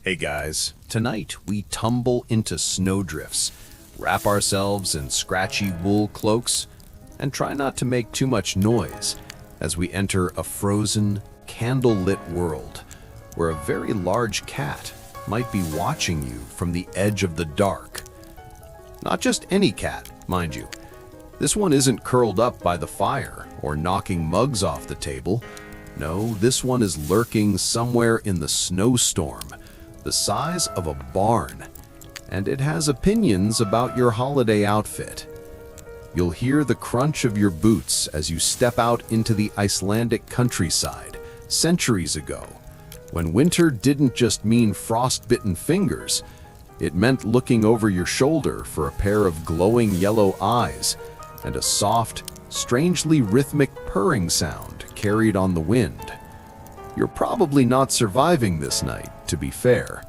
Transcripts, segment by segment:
Hey guys, tonight we tumble into snowdrifts, wrap ourselves in scratchy wool cloaks, and try not to make too much noise as we enter a frozen, candle-lit world where a very large cat might be watching you from the edge of the dark. Not just any cat, mind you. This one isn't curled up by the fire or knocking mugs off the table. No, this one is lurking somewhere in the snowstorm, the size of a barn, and it has opinions about your holiday outfit. You'll hear the crunch of your boots as you step out into the Icelandic countryside centuries ago, when winter didn't just mean frost-bitten fingers, it meant looking over your shoulder for a pair of glowing yellow eyes and a soft, strangely rhythmic purring sound carried on the wind. You're probably not surviving this night, to be fair,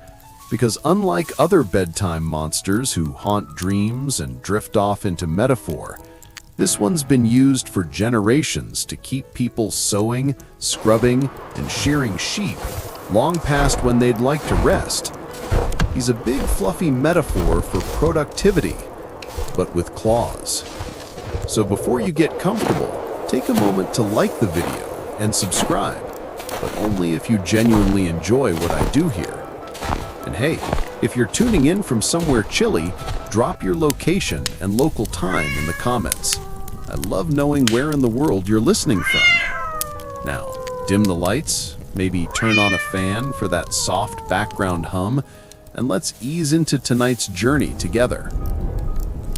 because unlike other bedtime monsters who haunt dreams and drift off into metaphor, this one's been used for generations to keep people sewing, scrubbing, and shearing sheep long past when they'd like to rest. He's a big fluffy metaphor for productivity, but with claws. So before you get comfortable, take a moment to like the video and subscribe, but only if you genuinely enjoy what I do here. And hey, if you're tuning in from somewhere chilly, drop your location and local time in the comments. I love knowing where in the world you're listening from. Now, dim the lights, maybe turn on a fan for that soft background hum, and let's ease into tonight's journey together.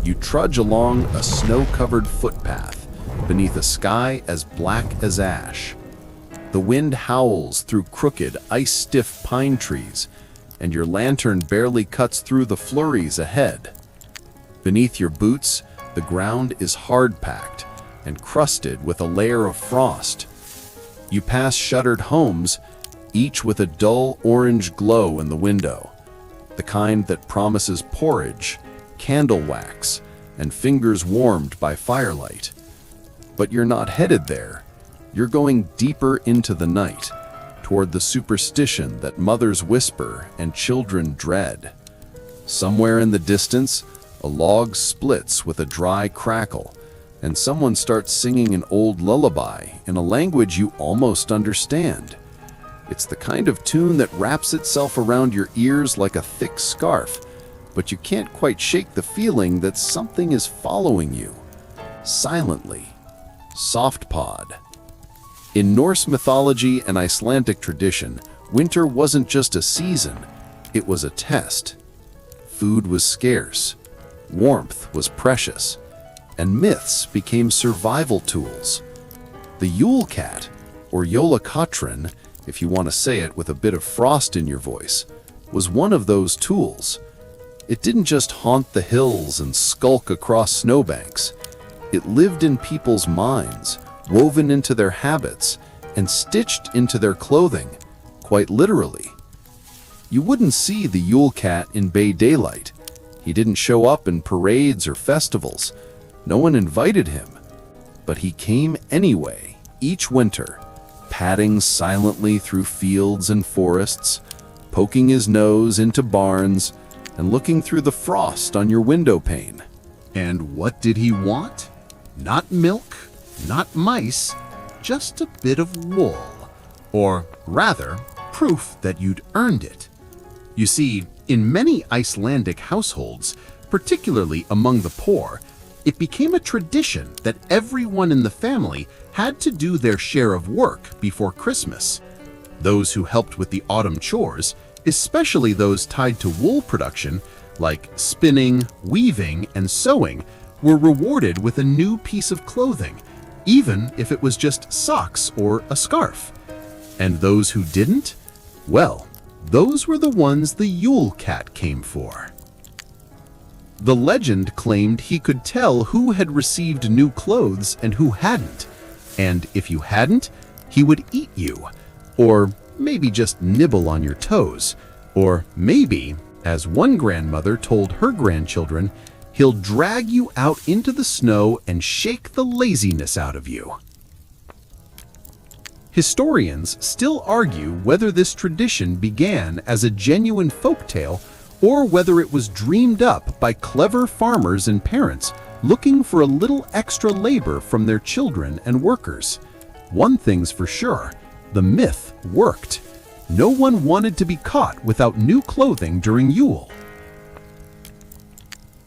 You trudge along a snow-covered footpath beneath a sky as black as ash. The wind howls through crooked, ice-stiff pine trees, and your lantern barely cuts through the flurries ahead. Beneath your boots, the ground is hard-packed and crusted with a layer of frost. You pass shuttered homes, each with a dull orange glow in the window, the kind that promises porridge, candle wax, and fingers warmed by firelight. But you're not headed there. You're going deeper into the night, toward the superstition that mothers whisper and children dread. Somewhere in the distance, a log splits with a dry crackle, and someone starts singing an old lullaby in a language you almost understand. It's the kind of tune that wraps itself around your ears like a thick scarf, but you can't quite shake the feeling that something is following you, silently. Softpod. In Norse mythology and Icelandic tradition, winter wasn't just a season, it was a test. Food was scarce, warmth was precious, and myths became survival tools. The Yule Cat, or Jólakötturinn, if you want to say it with a bit of frost in your voice, was one of those tools. It didn't just haunt the hills and skulk across snowbanks. It lived in people's minds, woven into their habits, and stitched into their clothing, quite literally. You wouldn't see the Yule Cat in Bay daylight. He didn't show up in parades or festivals. No one invited him. But he came anyway, each winter, padding silently through fields and forests, poking his nose into barns, and looking through the frost on your window pane. And what did he want? Not milk, not mice, just a bit of wool. Or rather, proof that you'd earned it. You see, in many Icelandic households, particularly among the poor, it became a tradition that everyone in the family had to do their share of work before Christmas. Those who helped with the autumn chores, especially those tied to wool production, like spinning, weaving, and sewing, were rewarded with a new piece of clothing, even if it was just socks or a scarf. And those who didn't? Well, those were the ones the Yule Cat came for. The legend claimed he could tell who had received new clothes and who hadn't, and if you hadn't, he would eat you, or maybe just nibble on your toes, or maybe, as one grandmother told her grandchildren, he'll drag you out into the snow and shake the laziness out of you. Historians still argue whether this tradition began as a genuine folktale or whether it was dreamed up by clever farmers and parents looking for a little extra labor from their children and workers. One thing's for sure, the myth worked. No one wanted to be caught without new clothing during Yule.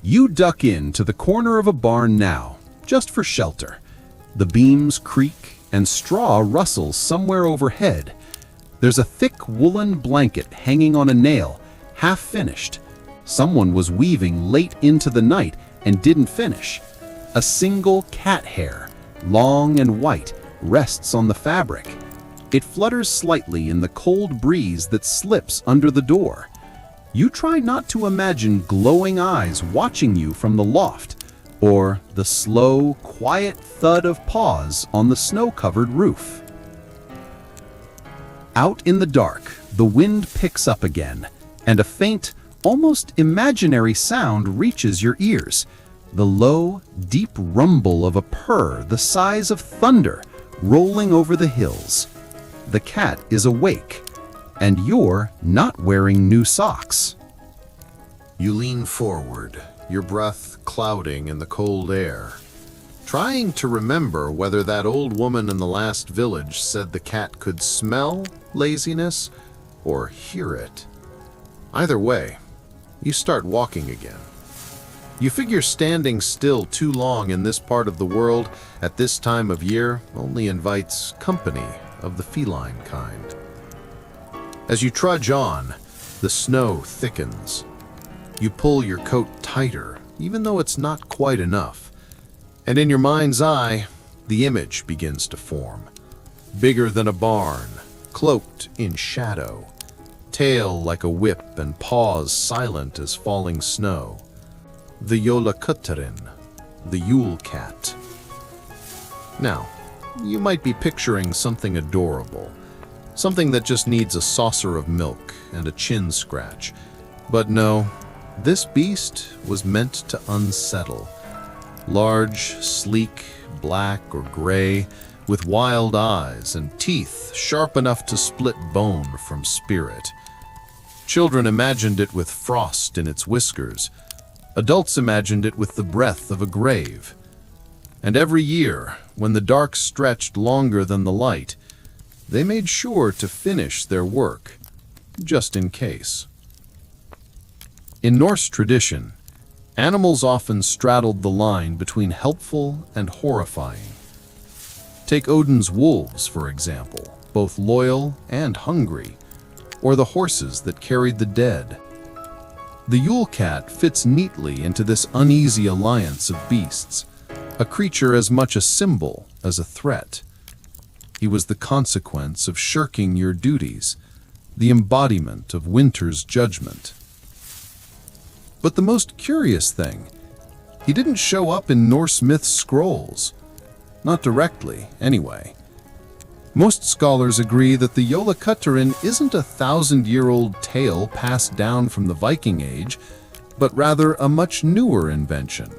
You duck into the corner of a barn now, just for shelter. The beams creak and straw rustles somewhere overhead. There's a thick woolen blanket hanging on a nail, half finished. Someone was weaving late into the night and didn't finish. A single cat hair, long and white, rests on the fabric. It flutters slightly in the cold breeze that slips under the door. You try not to imagine glowing eyes watching you from the loft, or the slow, quiet thud of paws on the snow-covered roof. Out in the dark, the wind picks up again, and a faint, almost imaginary sound reaches your ears. The low, deep rumble of a purr the size of thunder rolling over the hills. The cat is awake, and you're not wearing new socks. You lean forward, your breath clouding in the cold air, trying to remember whether that old woman in the last village said the cat could smell laziness or hear it. Either way, you start walking again. You figure standing still too long in this part of the world at this time of year only invites company of the feline kind. As you trudge on, the snow thickens. You pull your coat tighter, even though it's not quite enough. And in your mind's eye, the image begins to form. Bigger than a barn, cloaked in shadow, tail like a whip and paws silent as falling snow. The Jólakötturinn, the Yule Cat. Now, you might be picturing something adorable, something that just needs a saucer of milk and a chin scratch. But no, this beast was meant to unsettle. Large, sleek, black or gray, with wild eyes and teeth sharp enough to split bone from spirit. Children imagined it with frost in its whiskers. Adults imagined it with the breath of a grave. And every year, when the dark stretched longer than the light, they made sure to finish their work, just in case. In Norse tradition, animals often straddled the line between helpful and horrifying. Take Odin's wolves, for example, both loyal and hungry, or the horses that carried the dead. The Yule Cat fits neatly into this uneasy alliance of beasts, a creature as much a symbol as a threat. He was the consequence of shirking your duties, the embodiment of winter's judgment. But the most curious thing, he didn't show up in Norse myth scrolls. Not directly, anyway. Most scholars agree that the Jólakötturinn isn't a 1,000-year-old tale passed down from the Viking Age, but rather a much newer invention,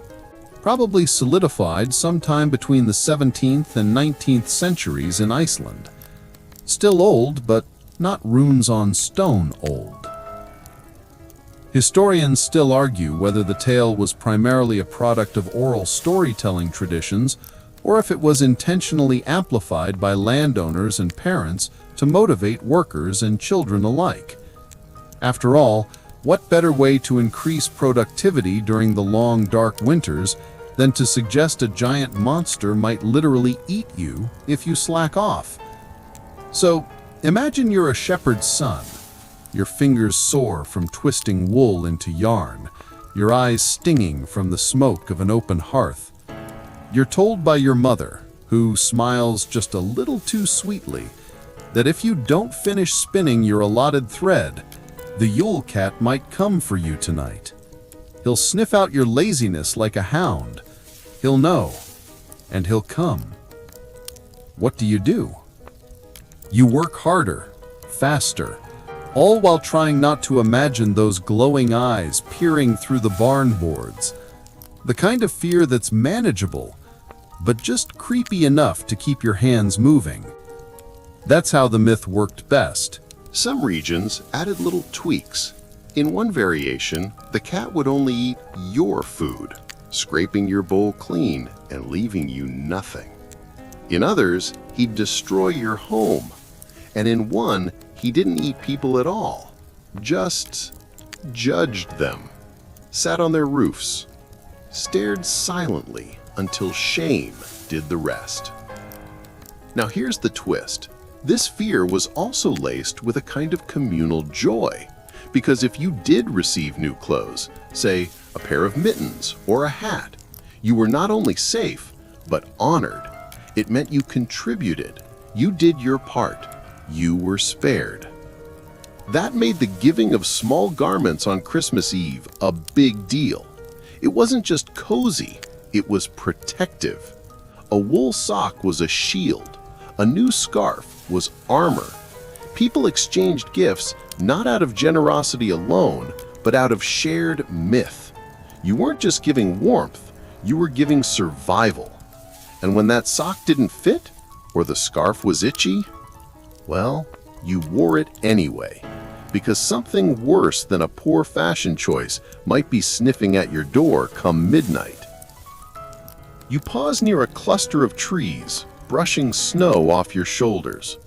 probably solidified sometime between the 17th and 19th centuries in Iceland. Still old, but not runes on stone old. Historians still argue whether the tale was primarily a product of oral storytelling traditions or if it was intentionally amplified by landowners and parents to motivate workers and children alike. After all, what better way to increase productivity during the long, dark winters than to suggest a giant monster might literally eat you if you slack off? So, imagine you're a shepherd's son, your fingers sore from twisting wool into yarn, your eyes stinging from the smoke of an open hearth. You're told by your mother, who smiles just a little too sweetly, that if you don't finish spinning your allotted thread, the Yule Cat might come for you tonight. He'll sniff out your laziness like a hound. He'll know, and he'll come. What do? You work harder, faster, all while trying not to imagine those glowing eyes peering through the barn boards. The kind of fear that's manageable, but just creepy enough to keep your hands moving. That's how the myth worked best. Some regions added little tweaks. In one variation, the cat would only eat your food, scraping your bowl clean and leaving you nothing. In others, he'd destroy your home. And in one, he didn't eat people at all, just judged them, sat on their roofs, stared silently until shame did the rest. Now here's the twist. This fear was also laced with a kind of communal joy, because if you did receive new clothes, say a pair of mittens or a hat, you were not only safe, but honored. It meant you contributed, you did your part, you were spared. That made the giving of small garments on Christmas Eve a big deal. It wasn't just cozy, it was protective. A wool sock was a shield, a new scarf was armor. People exchanged gifts not out of generosity alone, but out of shared myth. You weren't just giving warmth, you were giving survival. And when that sock didn't fit, or the scarf was itchy, well, you wore it anyway, because something worse than a poor fashion choice might be sniffing at your door come midnight. You pause near a cluster of trees, brushing snow off your shoulders.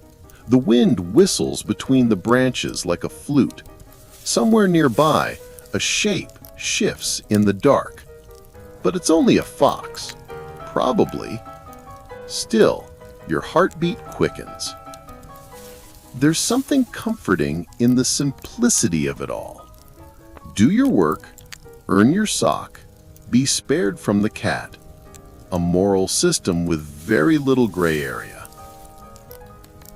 The wind whistles between the branches like a flute. Somewhere nearby, a shape shifts in the dark. But it's only a fox. Probably. Still, your heartbeat quickens. There's something comforting in the simplicity of it all. Do your work, earn your sock, be spared from the cat. A moral system with very little gray area.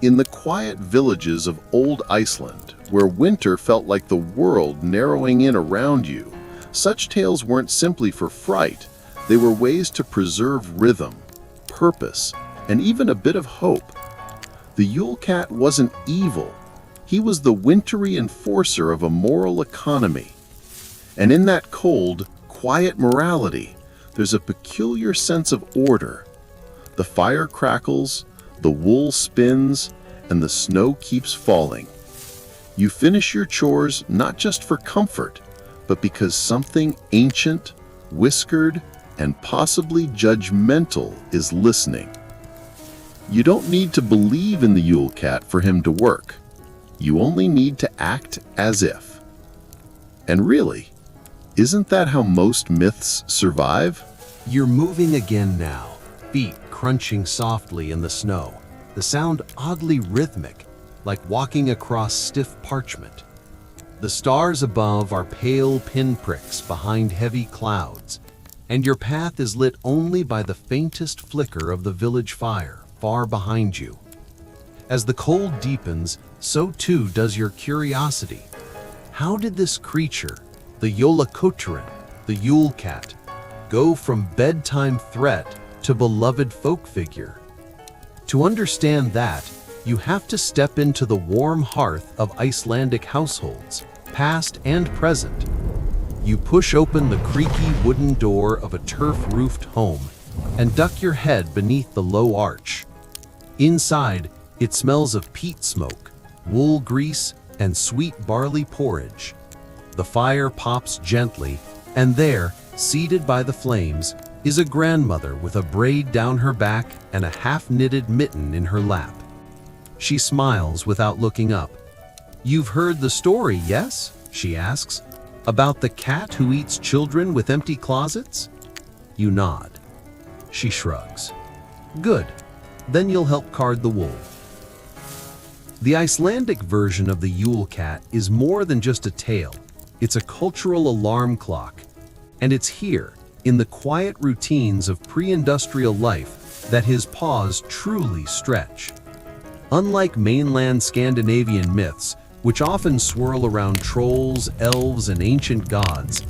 In the quiet villages of old Iceland, where winter felt like the world narrowing in around you, such tales weren't simply for fright, they were ways to preserve rhythm, purpose, and even a bit of hope. The Yule Cat wasn't evil, he was the wintry enforcer of a moral economy. And in that cold, quiet morality, there's a peculiar sense of order. The fire crackles, the wool spins, and the snow keeps falling. You finish your chores not just for comfort, but because something ancient, whiskered, and possibly judgmental is listening. You don't need to believe in the Yule Cat for him to work. You only need to act as if. And really, isn't that how most myths survive? You're moving again now, feet crunching softly in the snow, the sound oddly rhythmic, like walking across stiff parchment. The stars above are pale pinpricks behind heavy clouds, and your path is lit only by the faintest flicker of the village fire far behind you. As the cold deepens, so too does your curiosity. How did this creature, the Jólakötturinn, the Yule Cat, go from bedtime threat to beloved folk figure? To understand that, you have to step into the warm hearth of Icelandic households, past and present. You push open the creaky wooden door of a turf-roofed home and duck your head beneath the low arch. Inside, it smells of peat smoke, wool grease, and sweet barley porridge. The fire pops gently, and there, seated by the flames, is a grandmother with a braid down her back and a half-knitted mitten in her lap. She smiles without looking up. "You've heard the story, yes?" she asks. "About the cat who eats children with empty closets?" You nod. She shrugs. "Good. Then you'll help card the wool." The Icelandic version of the Yule Cat is more than just a tale. It's a cultural alarm clock. And it's here, in the quiet routines of pre-industrial life, that his paws truly stretch. Unlike mainland Scandinavian myths, which often swirl around trolls, elves, and ancient gods,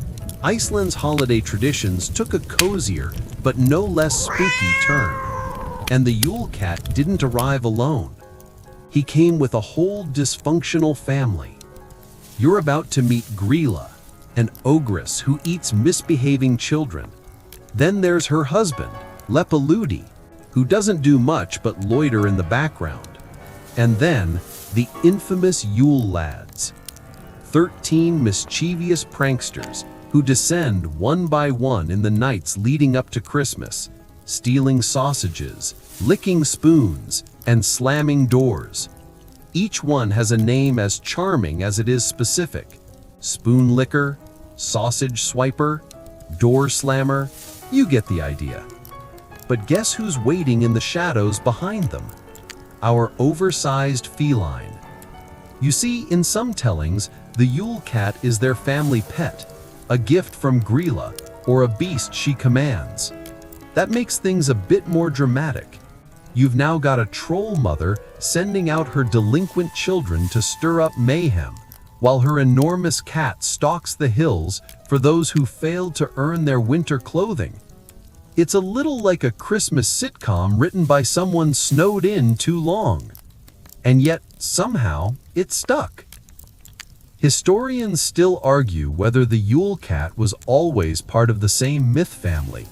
Iceland's holiday traditions took a cozier, but no less spooky turn. And the Yule Cat didn't arrive alone. He came with a whole dysfunctional family. You're about to meet Grilla, an ogress who eats misbehaving children. Then there's her husband, Lepaludi, who doesn't do much but loiter in the background. And then, the infamous Yule Lads. 13 mischievous pranksters who descend one by one in the nights leading up to Christmas, stealing sausages, licking spoons, and slamming doors. Each one has a name as charming as it is specific. Spoon licker, sausage swiper, door slammer, you get the idea. But guess who's waiting in the shadows behind them? Our oversized feline. You see, in some tellings, the Yule Cat is their family pet, a gift from Grilla, or a beast she commands. That makes things a bit more dramatic. You've now got a troll mother sending out her delinquent children to stir up mayhem, while her enormous cat stalks the hills for those who failed to earn their winter clothing. It's a little like a Christmas sitcom written by someone snowed in too long. And yet, somehow, it stuck. Historians still argue whether the Yule Cat was always part of the same myth family,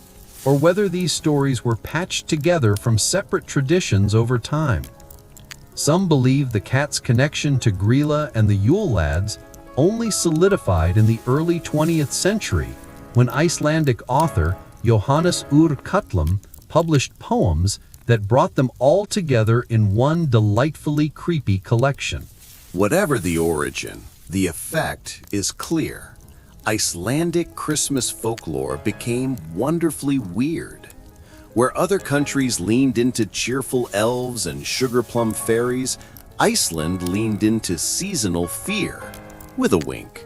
or whether these stories were patched together from separate traditions over time. Some believe the cat's connection to Grilla and the Yule Lads only solidified in the early 20th century, when Icelandic author Jóhannes úr Kötlum published poems that brought them all together in one delightfully creepy collection. Whatever the origin, the effect is clear. Icelandic Christmas folklore became wonderfully weird. Where other countries leaned into cheerful elves and sugar plum fairies, Iceland leaned into seasonal fear, with a wink.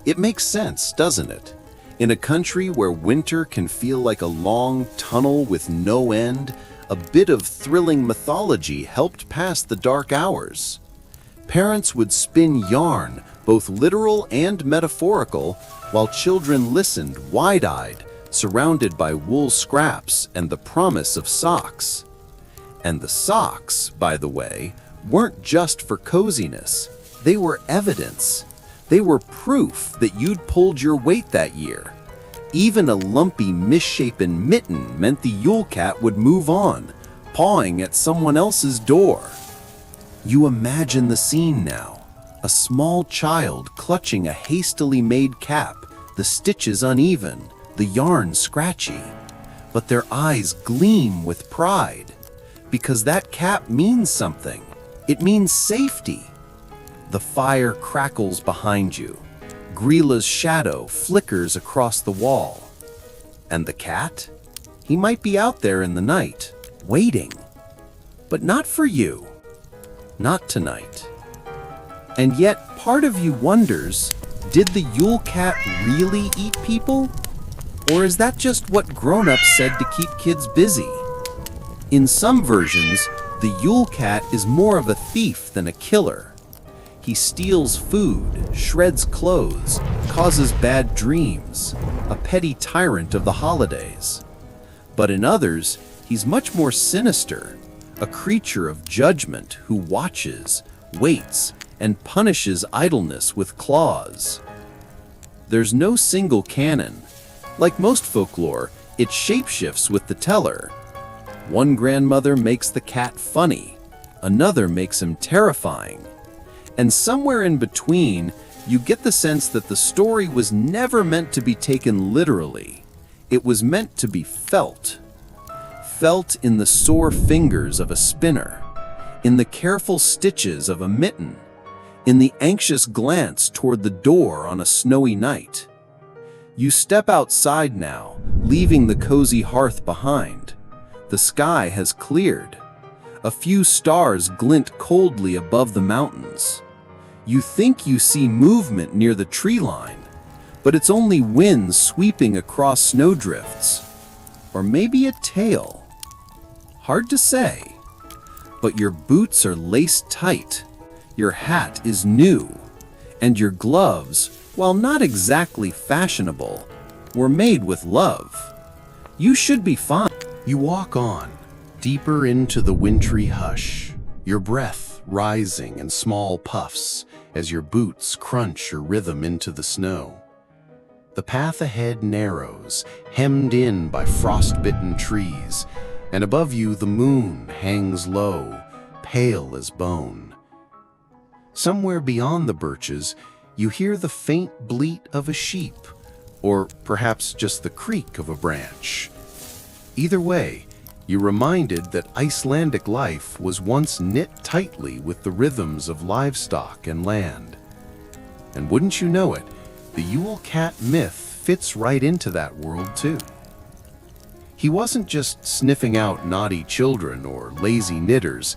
It makes sense, doesn't it? In a country where winter can feel like a long tunnel with no end, a bit of thrilling mythology helped pass the dark hours. Parents would spin yarn, both literal and metaphorical, while children listened wide-eyed, surrounded by wool scraps and the promise of socks. And the socks, by the way, weren't just for coziness. They were evidence. They were proof that you'd pulled your weight that year. Even a lumpy, misshapen mitten meant the Yule Cat would move on, pawing at someone else's door. You imagine the scene now. A small child clutching a hastily made cap, the stitches uneven, the yarn scratchy. But their eyes gleam with pride, because that cap means something. It means safety. The fire crackles behind you. Grilla's shadow flickers across the wall. And the cat? He might be out there in the night, waiting. But not for you. Not tonight. And yet, part of you wonders, did the Yule Cat really eat people? Or is that just what grown-ups said to keep kids busy? In some versions, the Yule Cat is more of a thief than a killer. He steals food, shreds clothes, causes bad dreams, a petty tyrant of the holidays. But in others, he's much more sinister, a creature of judgment who watches, waits, and punishes idleness with claws. There's no single canon. Like most folklore, it shapeshifts with the teller. One grandmother makes the cat funny, another makes him terrifying. And somewhere in between, you get the sense that the story was never meant to be taken literally. It was meant to be felt. Felt in the sore fingers of a spinner, in the careful stitches of a mitten, in the anxious glance toward the door on a snowy night. You step outside now, leaving the cozy hearth behind. The sky has cleared. A few stars glint coldly above the mountains. You think you see movement near the tree line, but it's only wind sweeping across snowdrifts. Or maybe a tail. Hard to say. But your boots are laced tight, your hat is new, and your gloves, while not exactly fashionable, were made with love. You should be fine. You walk on, deeper into the wintry hush, your breath rising in small puffs as your boots crunch your rhythm into the snow. The path ahead narrows, hemmed in by frost-bitten trees, and above you the moon hangs low, pale as bone. Somewhere beyond the birches, you hear the faint bleat of a sheep, or perhaps just the creak of a branch. Either way, you're reminded that Icelandic life was once knit tightly with the rhythms of livestock and land. And wouldn't you know it, the Yule Cat myth fits right into that world too. He wasn't just sniffing out naughty children or lazy knitters.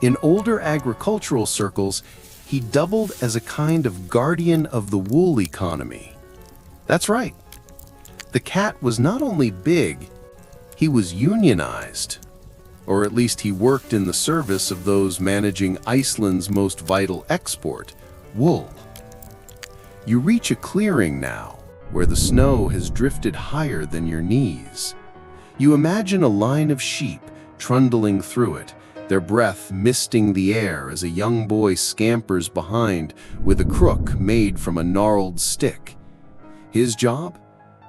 In older agricultural circles, he doubled as a kind of guardian of the wool economy. That's right. The cat was not only big, he was unionized. Or at least he worked in the service of those managing Iceland's most vital export, wool. You reach a clearing now, where the snow has drifted higher than your knees. You imagine a line of sheep trundling through it, their breath misting the air as a young boy scampers behind with a crook made from a gnarled stick. His job?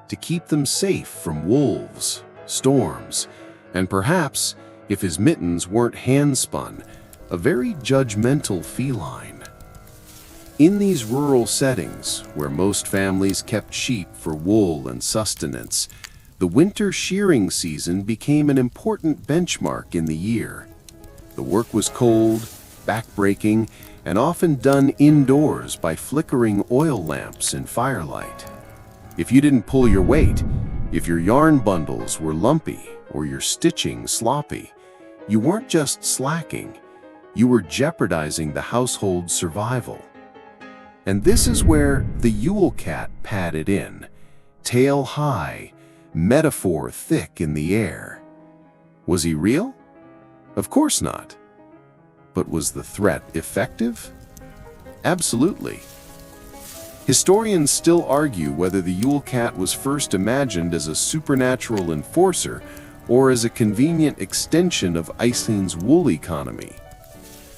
To keep them safe from wolves, storms, and perhaps, if his mittens weren't hand-spun, a very judgmental feline. In these rural settings, where most families kept sheep for wool and sustenance, the winter shearing season became an important benchmark in the year. The work was cold, backbreaking, and often done indoors by flickering oil lamps in firelight. If you didn't pull your weight, if your yarn bundles were lumpy or your stitching sloppy, you weren't just slacking, you were jeopardizing the household's survival. And this is where the Yule Cat padded in, tail high, metaphor thick in the air. Was he real? Of course not. But was the threat effective? Absolutely. Historians still argue whether the Yule Cat was first imagined as a supernatural enforcer or as a convenient extension of Iceland's wool economy.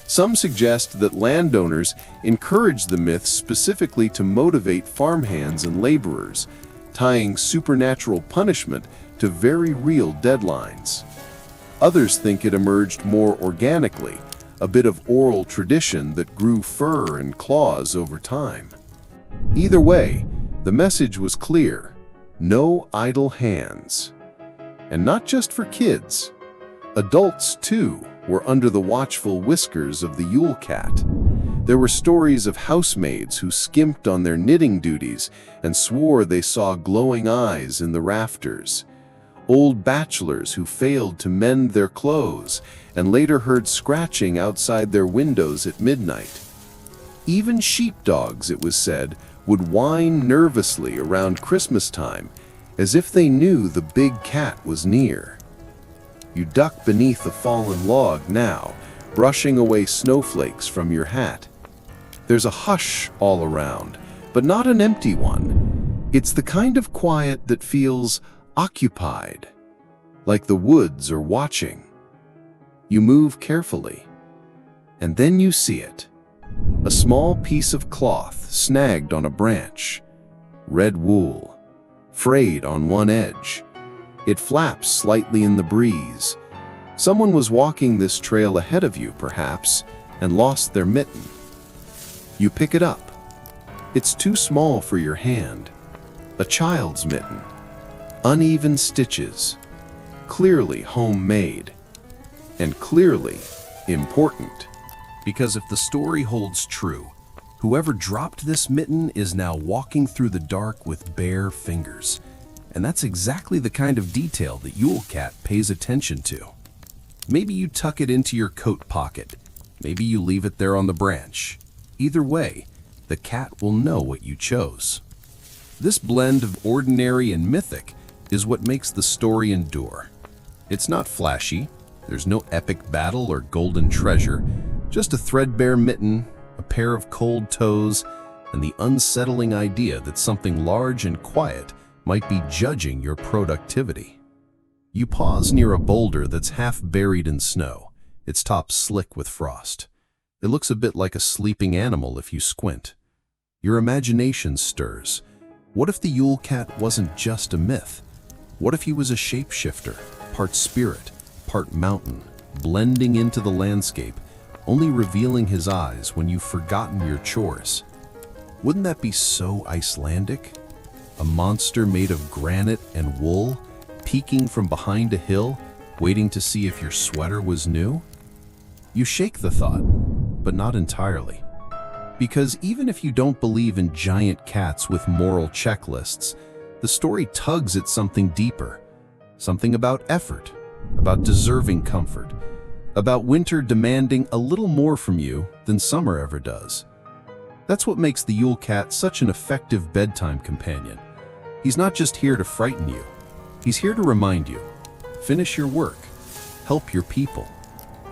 Some suggest that landowners encouraged the myth specifically to motivate farmhands and laborers, tying supernatural punishment to very real deadlines. Others think it emerged more organically, a bit of oral tradition that grew fur and claws over time. Either way, the message was clear: no idle hands. And not just for kids. Adults, too, were under the watchful whiskers of the Yule Cat. There were stories of housemaids who skimped on their knitting duties and swore they saw glowing eyes in the rafters. Old bachelors who failed to mend their clothes and later heard scratching outside their windows at midnight. Even sheepdogs, it was said, would whine nervously around Christmas time, as if they knew the big cat was near. You duck beneath a fallen log now, brushing away snowflakes from your hat. There's a hush all around, but not an empty one. It's the kind of quiet that feels occupied, like the woods are watching. You move carefully, and then you see it. A small piece of cloth snagged on a branch. Red wool, frayed on one edge. It flaps slightly in the breeze. Someone was walking this trail ahead of you, perhaps, and lost their mitten. You pick it up. It's too small for your hand. A child's mitten. Uneven stitches. Clearly homemade. And clearly important. Because if the story holds true, whoever dropped this mitten is now walking through the dark with bare fingers. And that's exactly the kind of detail that Yule Cat pays attention to. Maybe you tuck it into your coat pocket. Maybe you leave it there on the branch. Either way, the cat will know what you chose. This blend of ordinary and mythic is what makes the story endure. It's not flashy. There's no epic battle or golden treasure. Just a threadbare mitten, a pair of cold toes, and the unsettling idea that something large and quiet might be judging your productivity. You pause near a boulder that's half buried in snow, its top slick with frost. It looks a bit like a sleeping animal if you squint. Your imagination stirs. What if the Yule Cat wasn't just a myth? What if he was a shapeshifter, part spirit, part mountain, blending into the landscape, only revealing his eyes when you've forgotten your chores. Wouldn't that be so Icelandic? A monster made of granite and wool, peeking from behind a hill, waiting to see if your sweater was new? You shake the thought, but not entirely. Because even if you don't believe in giant cats with moral checklists, the story tugs at something deeper. Something about effort, about deserving comfort, about winter demanding a little more from you than summer ever does. That's what makes the Yule Cat such an effective bedtime companion. He's not just here to frighten you. He's here to remind you. Finish your work. Help your people.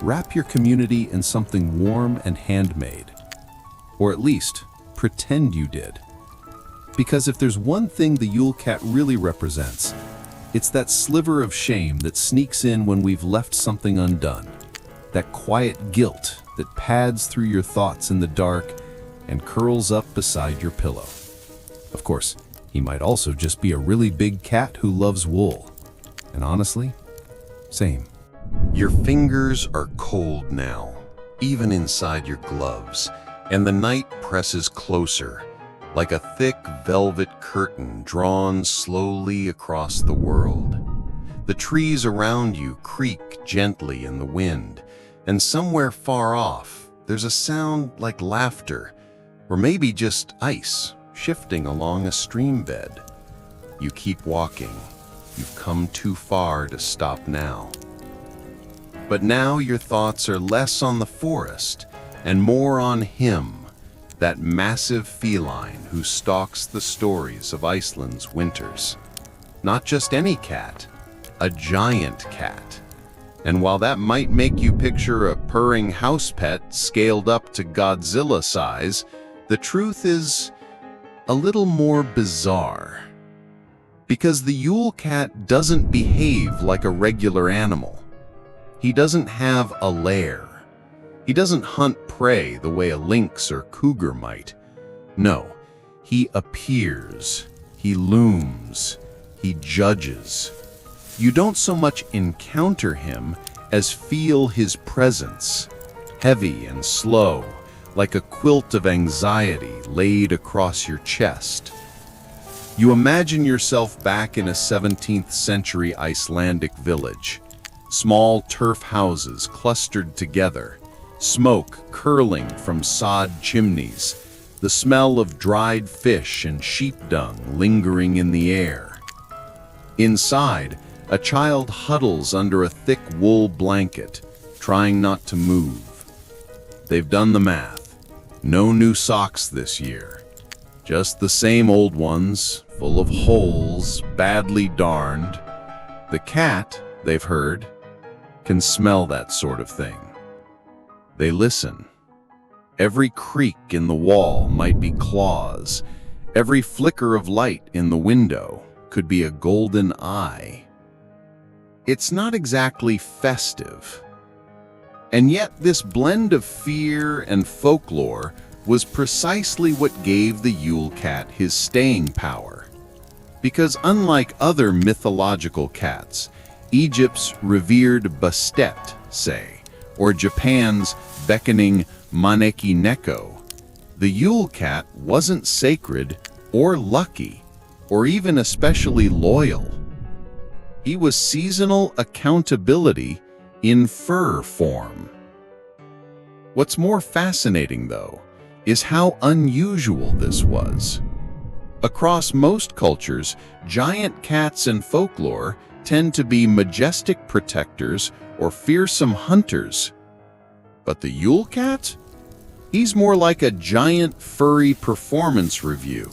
Wrap your community in something warm and handmade. Or at least, pretend you did. Because if there's one thing the Yule Cat really represents, it's that sliver of shame that sneaks in when we've left something undone. That quiet guilt that pads through your thoughts in the dark and curls up beside your pillow. Of course, he might also just be a really big cat who loves wool. And honestly, same. Your fingers are cold now, even inside your gloves, and the night presses closer, like a thick velvet curtain drawn slowly across the world. The trees around you creak gently in the wind, and somewhere far off, there's a sound like laughter, or maybe just ice shifting along a stream bed. You keep walking. You've come too far to stop now. But now your thoughts are less on the forest and more on him, that massive feline who stalks the stories of Iceland's winters. Not just any cat, a giant cat. And while that might make you picture a purring house pet scaled up to Godzilla size, the truth is a little more bizarre. Because the Yule Cat doesn't behave like a regular animal. He doesn't have a lair. He doesn't hunt prey the way a lynx or cougar might. No, he appears, he looms, he judges. You don't so much encounter him as feel his presence, heavy and slow, like a quilt of anxiety laid across your chest. You imagine yourself back in a 17th century Icelandic village. Small turf houses clustered together, smoke curling from sod chimneys, the smell of dried fish and sheep dung lingering in the air. Inside, a child huddles under a thick wool blanket, trying not to move. They've done the math. No new socks this year. Just the same old ones, full of holes, badly darned. The cat, they've heard, can smell that sort of thing. They listen. Every creak in the wall might be claws. Every flicker of light in the window could be a golden eye. It's not exactly festive. And yet this blend of fear and folklore was precisely what gave the Yule Cat his staying power. Because unlike other mythological cats, Egypt's revered Bastet, say, or Japan's beckoning Maneki Neko, the Yule Cat wasn't sacred or lucky or even especially loyal. He was seasonal accountability in fur form. What's more fascinating, though, is how unusual this was. Across most cultures, giant cats in folklore tend to be majestic protectors or fearsome hunters. But the Yule Cat? He's more like a giant furry performance review.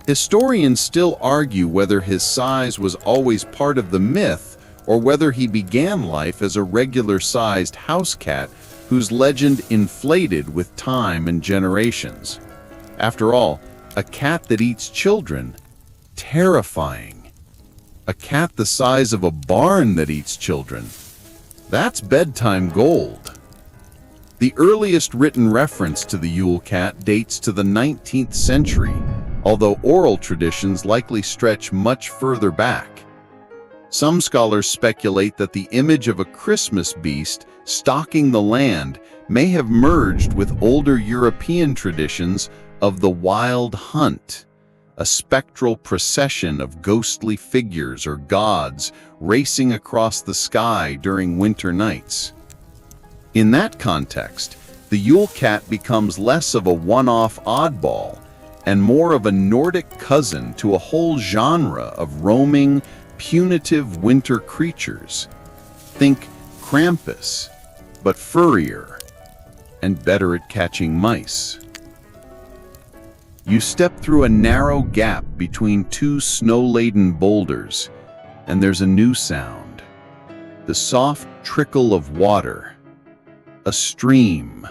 Historians still argue whether his size was always part of the myth or whether he began life as a regular-sized house cat whose legend inflated with time and generations. After all, a cat that eats children, terrifying. A cat the size of a barn that eats children, that's bedtime gold. The earliest written reference to the Yule Cat dates to the 19th century, although oral traditions likely stretch much further back. Some scholars speculate that the image of a Christmas beast stalking the land may have merged with older European traditions of the wild hunt, a spectral procession of ghostly figures or gods racing across the sky during winter nights. In that context, the Yule Cat becomes less of a one-off oddball and more of a Nordic cousin to a whole genre of roaming, punitive winter creatures. Think Krampus, but furrier and better at catching mice. You step through a narrow gap between two snow-laden boulders, and there's a new sound. The soft trickle of water. A stream,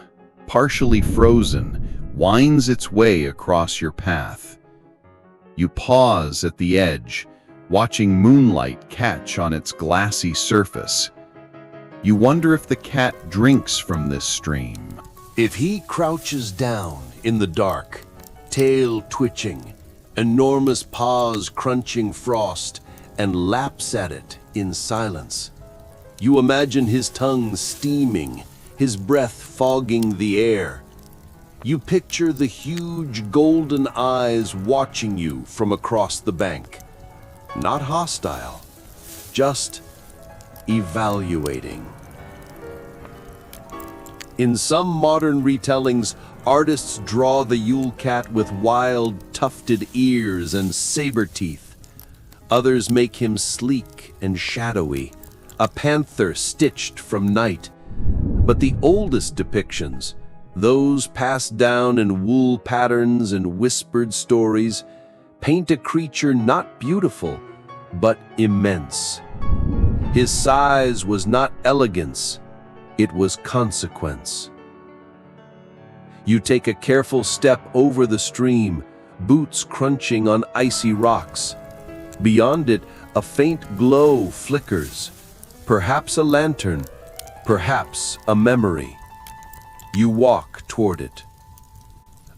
partially frozen, winds its way across your path. You pause at the edge, watching moonlight catch on its glassy surface. You wonder if the cat drinks from this stream. If he crouches down in the dark, tail twitching, enormous paws crunching frost, and laps at it in silence, you imagine his tongue steaming, his breath fogging the air. You picture the huge golden eyes watching you from across the bank. Not hostile, just evaluating. In some modern retellings, artists draw the Yule Cat with wild, tufted ears and saber teeth. Others make him sleek and shadowy, a panther stitched from night. But the oldest depictions, those passed down in wool patterns and whispered stories, paint a creature not beautiful, but immense. His size was not elegance, it was consequence. You take a careful step over the stream, boots crunching on icy rocks. Beyond it, a faint glow flickers, perhaps a lantern, perhaps a memory. You walk toward it.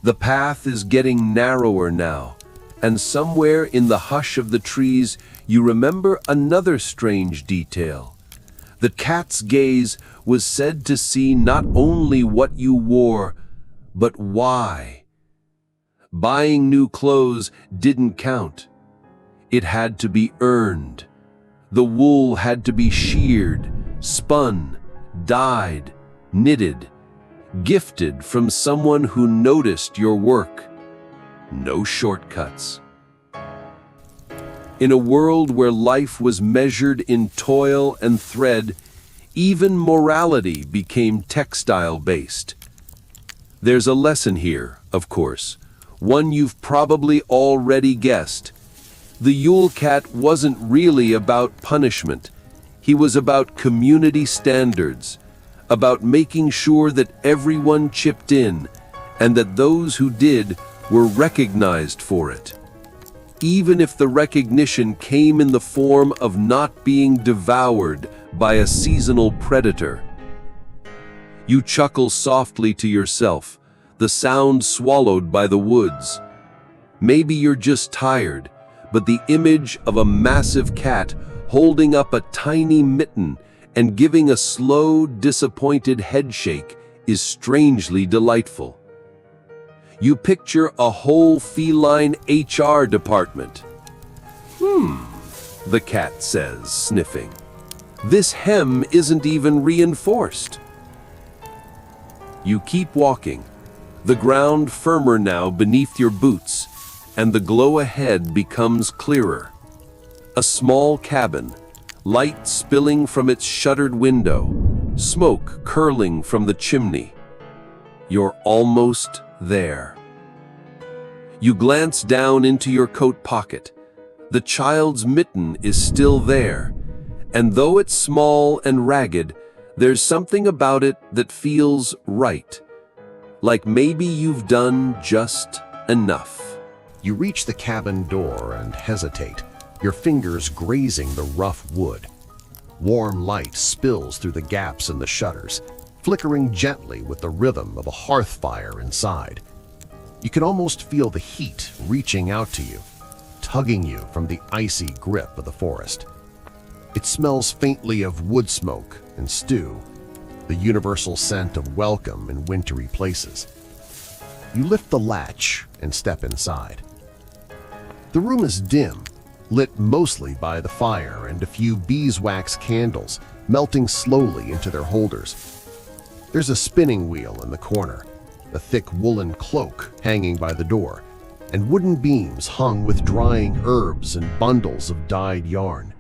The path is getting narrower now, and somewhere in the hush of the trees, you remember another strange detail. The cat's gaze was said to see not only what you wore, but why. Buying new clothes didn't count. It had to be earned. The wool had to be sheared, spun, dyed, knitted, gifted from someone who noticed your work. No shortcuts. In a world where life was measured in toil and thread, even morality became textile-based. There's a lesson here, of course, one you've probably already guessed. The Yule Cat wasn't really about punishment. He was about community standards, about making sure that everyone chipped in, and that those who did were recognized for it. Even if the recognition came in the form of not being devoured by a seasonal predator. You chuckle softly to yourself, the sound swallowed by the woods. Maybe you're just tired, but the image of a massive cat holding up a tiny mitten and giving a slow, disappointed headshake is strangely delightful. You picture a whole feline HR department. The cat says, sniffing. This hem isn't even reinforced. You keep walking, the ground firmer now beneath your boots, and the glow ahead becomes clearer. A small cabin, light spilling from its shuttered window, smoke curling from the chimney. You're almost there. You glance down into your coat pocket. The child's mitten is still there, and though it's small and ragged, there's something about it that feels right. Like maybe you've done just enough. You reach the cabin door and hesitate, your fingers grazing the rough wood. Warm light spills through the gaps in the shutters, flickering gently with the rhythm of a hearth fire inside. You can almost feel the heat reaching out to you, tugging you from the icy grip of the forest. It smells faintly of wood smoke and stew, the universal scent of welcome in wintry places. You lift the latch and step inside. The room is dim, lit mostly by the fire and a few beeswax candles melting slowly into their holders. There's a spinning wheel in the corner, a thick woolen cloak hanging by the door, and wooden beams hung with drying herbs and bundles of dyed yarn.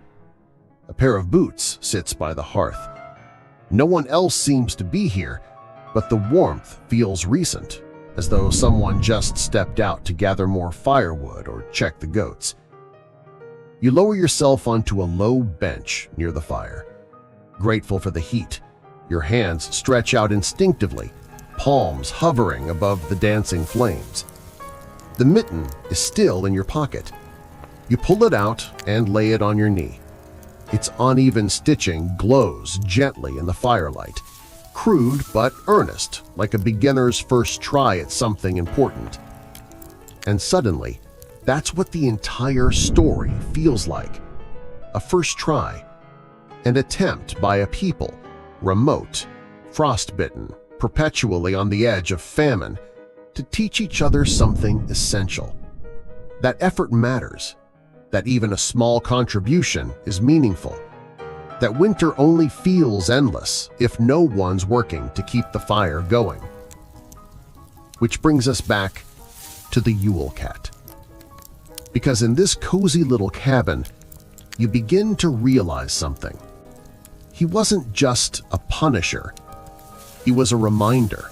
A pair of boots sits by the hearth. No one else seems to be here, but the warmth feels recent, as though someone just stepped out to gather more firewood or check the goats. You lower yourself onto a low bench near the fire. Grateful for the heat, your hands stretch out instinctively, palms hovering above the dancing flames. The mitten is still in your pocket. You pull it out and lay it on your knee. Its uneven stitching glows gently in the firelight, crude but earnest, like a beginner's first try at something important. And suddenly, that's what the entire story feels like. A first try, an attempt by a people, remote, frostbitten, perpetually on the edge of famine, to teach each other something essential. That effort matters, that even a small contribution is meaningful, that winter only feels endless if no one's working to keep the fire going. Which brings us back to the Yule Cat. Because in this cozy little cabin, you begin to realize something. He wasn't just a punisher. He was a reminder.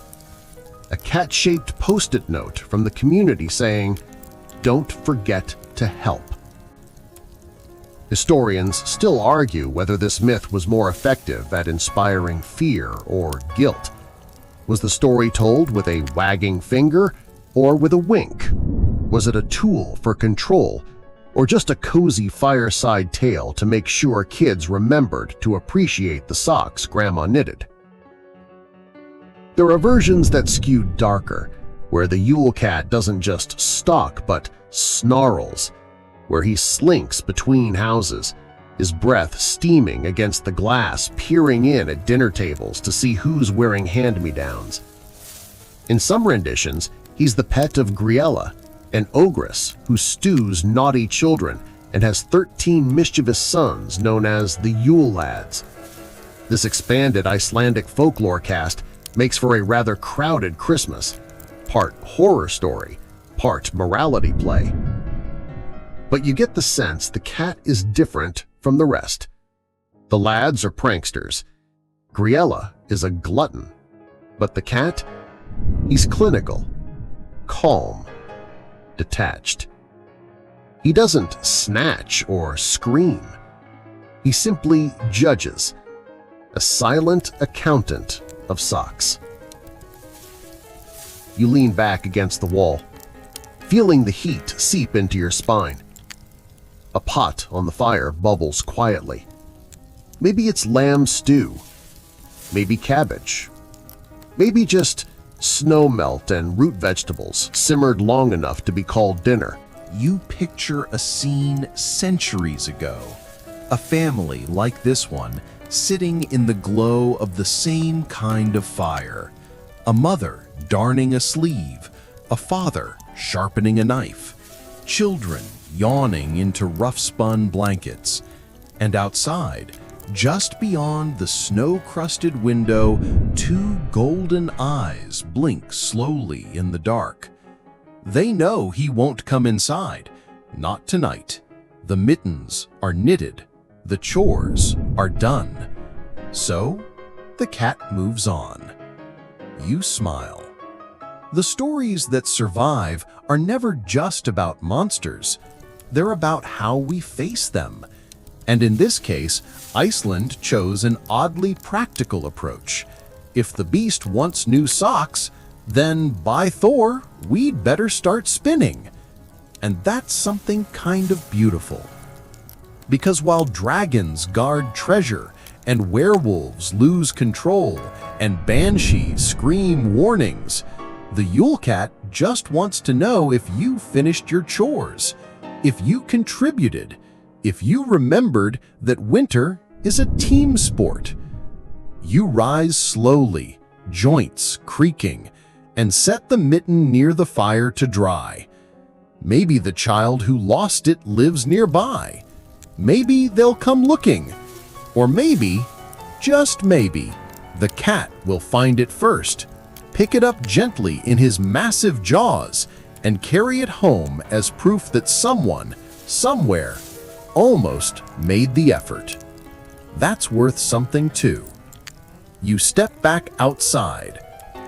A cat-shaped post-it note from the community saying, "Don't forget to help." Historians still argue whether this myth was more effective at inspiring fear or guilt. Was the story told with a wagging finger or with a wink? Was it a tool for control or just a cozy fireside tale to make sure kids remembered to appreciate the socks Grandma knitted? There are versions that skew darker, where the Yule Cat doesn't just stalk but snarls, where he slinks between houses, his breath steaming against the glass, peering in at dinner tables to see who's wearing hand-me-downs. In some renditions, he's the pet of Griella, an ogress who stews naughty children and has 13 mischievous sons known as the Yule Lads. This expanded Icelandic folklore cast makes for a rather crowded Christmas, part horror story, part morality play. But you get the sense the cat is different from the rest. The lads are pranksters. Griella is a glutton. But the cat? He's clinical, calm, detached. He doesn't snatch or scream. He simply judges, a silent accountant of socks. You lean back against the wall, feeling the heat seep into your spine. A pot on the fire bubbles quietly. Maybe it's lamb stew, maybe cabbage, maybe just snow melt and root vegetables simmered long enough to be called dinner. You picture a scene centuries ago, a family like this one sitting in the glow of the same kind of fire, a mother darning a sleeve, a father sharpening a knife, children yawning into rough-spun blankets, and outside, just beyond the snow-crusted window, two golden eyes blink slowly in the dark. They know he won't come inside, not tonight. The mittens are knitted, the chores are done. So, the cat moves on. You smile. The stories that survive are never just about monsters. They're about how we face them. And in this case, Iceland chose an oddly practical approach. If the beast wants new socks, then by Thor, we'd better start spinning. And that's something kind of beautiful. Because while dragons guard treasure, and werewolves lose control, and banshees scream warnings, the Yule Cat just wants to know if you finished your chores, if you contributed, if you remembered that winter is a team sport. You rise slowly, joints creaking, and set the mitten near the fire to dry. Maybe the child who lost it lives nearby. Maybe they'll come looking. Or maybe, just maybe, the cat will find it first, pick it up gently in his massive jaws, and carry it home as proof that someone, somewhere, almost made the effort. That's worth something too. You step back outside.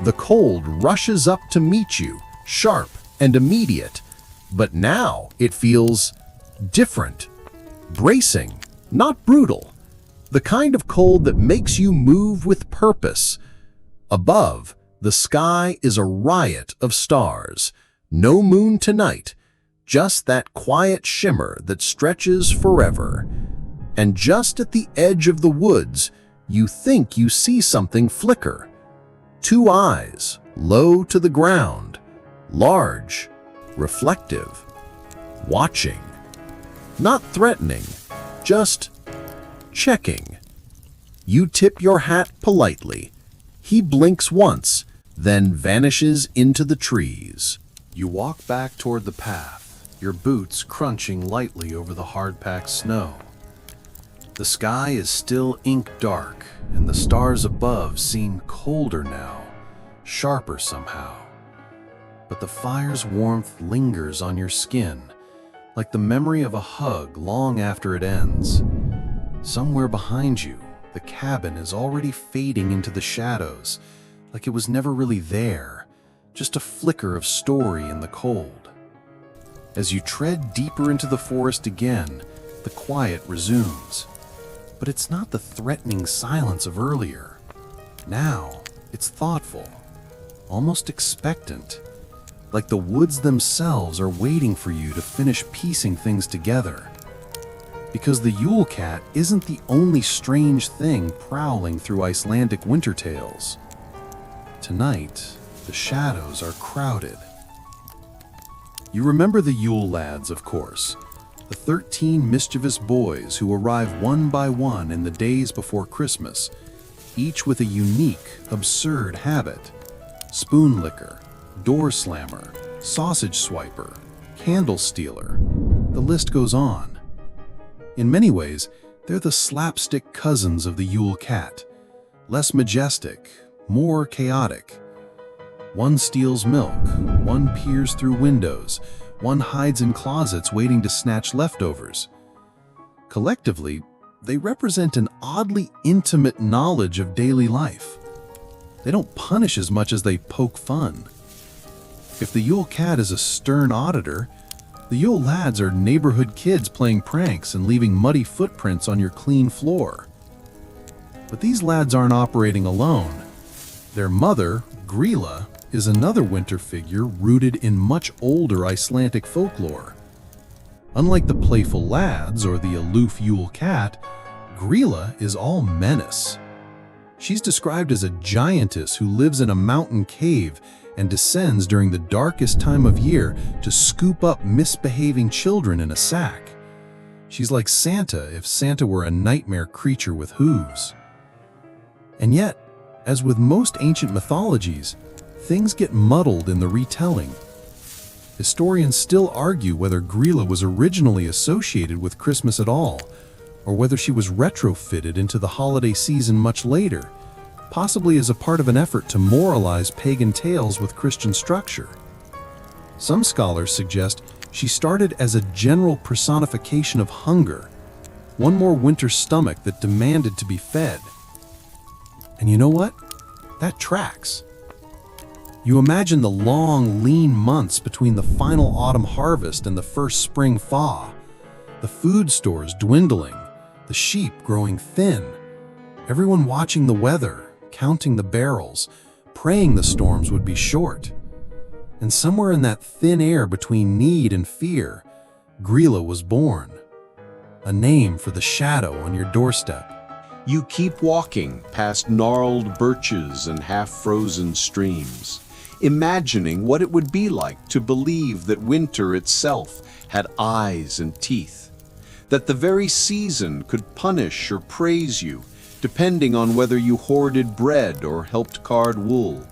The cold rushes up to meet you, sharp and immediate. But now it feels different, bracing, not brutal. The kind of cold that makes you move with purpose. Above, the sky is a riot of stars. No moon tonight, just that quiet shimmer that stretches forever. And just at the edge of the woods, you think you see something flicker. Two eyes, low to the ground, large, reflective, watching. Not threatening, just checking. You tip your hat politely. He blinks once, then vanishes into the trees. You walk back toward the path, your boots crunching lightly over the hard-packed snow. The sky is still ink dark, and the stars above seem colder now, sharper somehow. But the fire's warmth lingers on your skin, like the memory of a hug long after it ends. Somewhere behind you, the cabin is already fading into the shadows, like it was never really there, just a flicker of story in the cold. As you tread deeper into the forest again, the quiet resumes. But it's not the threatening silence of earlier. Now, it's thoughtful, almost expectant, like the woods themselves are waiting for you to finish piecing things together. Because the Yule Cat isn't the only strange thing prowling through Icelandic winter tales. Tonight, the shadows are crowded. You remember the Yule lads, of course, the 13 mischievous boys who arrive one by one in the days before Christmas, each with a unique, absurd habit. Spoon licker, door slammer, sausage swiper, candle stealer. The list goes on. In many ways, they're the slapstick cousins of the Yule Cat, less majestic, more chaotic. One steals milk, one peers through windows, one hides in closets waiting to snatch leftovers. Collectively, they represent an oddly intimate knowledge of daily life. They don't punish as much as they poke fun. If the Yule Cat is a stern auditor, the Yule lads are neighborhood kids playing pranks and leaving muddy footprints on your clean floor. But these lads aren't operating alone. Their mother, Grilla, is another winter figure rooted in much older Icelandic folklore. Unlike the playful lads or the aloof Yule Cat, Grilla is all menace. She's described as a giantess who lives in a mountain cave and descends during the darkest time of year to scoop up misbehaving children in a sack. She's like Santa if Santa were a nightmare creature with hooves. And yet, as with most ancient mythologies, things get muddled in the retelling. Historians still argue whether Grilla was originally associated with Christmas at all, or whether she was retrofitted into the holiday season much later, possibly as a part of an effort to moralize pagan tales with Christian structure. Some scholars suggest she started as a general personification of hunger, one more winter stomach that demanded to be fed. And you know what? That tracks. You imagine the long, lean months between the final autumn harvest and the first spring thaw, the food stores dwindling, the sheep growing thin, everyone watching the weather, counting the barrels, praying the storms would be short. And somewhere in that thin air between need and fear, Grilla was born, a name for the shadow on your doorstep. You keep walking past gnarled birches and half-frozen streams, imagining what it would be like to believe that winter itself had eyes and teeth, that the very season could punish or praise you, depending on whether you hoarded bread or helped card wool.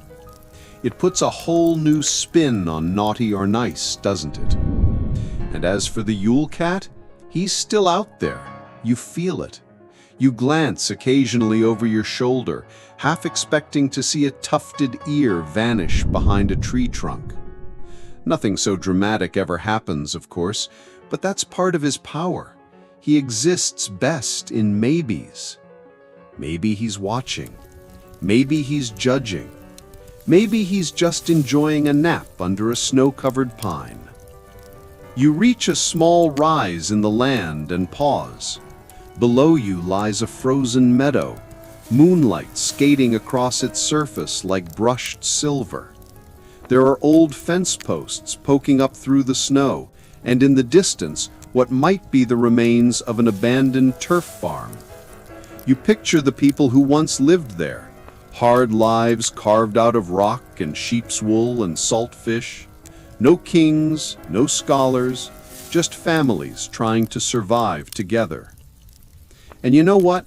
It puts a whole new spin on naughty or nice, doesn't it? And as for the Yule Cat, he's still out there. You feel it. You glance occasionally over your shoulder, half expecting to see a tufted ear vanish behind a tree trunk. Nothing so dramatic ever happens, of course, but that's part of his power. He exists best in maybes. Maybe he's watching. Maybe he's judging. Maybe he's just enjoying a nap under a snow-covered pine. You reach a small rise in the land and pause. Below you lies a frozen meadow, moonlight skating across its surface like brushed silver. There are old fence posts poking up through the snow, and in the distance, what might be the remains of an abandoned turf farm. You picture the people who once lived there, hard lives carved out of rock and sheep's wool and salt fish. No kings, no scholars, just families trying to survive together. And you know what?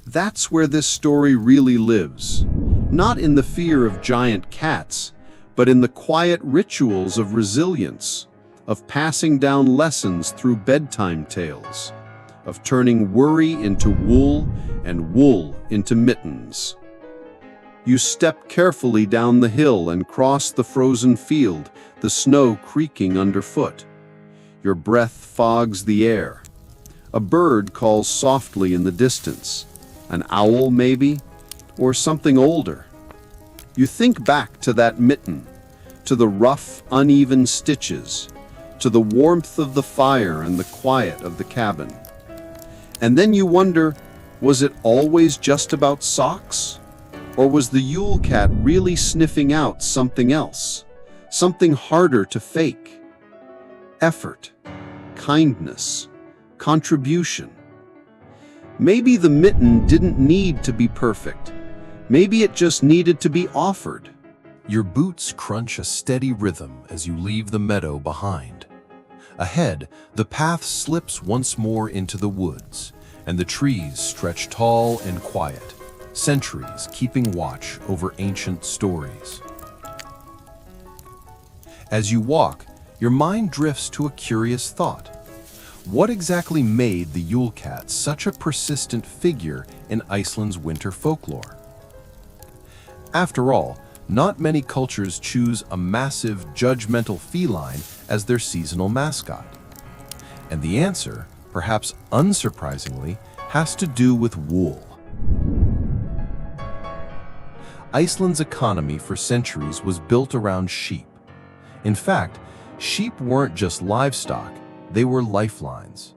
That's where this story really lives. Not in the fear of giant cats, but in the quiet rituals of resilience, of passing down lessons through bedtime tales, of turning worry into wool and wool into mittens. You step carefully down the hill and cross the frozen field, the snow creaking underfoot. Your breath fogs the air. A bird calls softly in the distance. An owl, maybe, or something older. You think back to that mitten, to the rough, uneven stitches, to the warmth of the fire and the quiet of the cabin. And then you wonder, was it always just about socks? Or was the Yule Cat really sniffing out something else, something harder to fake? Effort, kindness, contribution. Maybe the mitten didn't need to be perfect. Maybe it just needed to be offered. Your boots crunch a steady rhythm as you leave the meadow behind. Ahead, the path slips once more into the woods, and the trees stretch tall and quiet, centuries keeping watch over ancient stories. As you walk, your mind drifts to a curious thought. What exactly made the Yule Cat such a persistent figure in Iceland's winter folklore? After all, not many cultures choose a massive, judgmental feline as their seasonal mascot. And the answer, perhaps unsurprisingly, has to do with wool. Iceland's economy for centuries was built around sheep. In fact, sheep weren't just livestock, they were lifelines.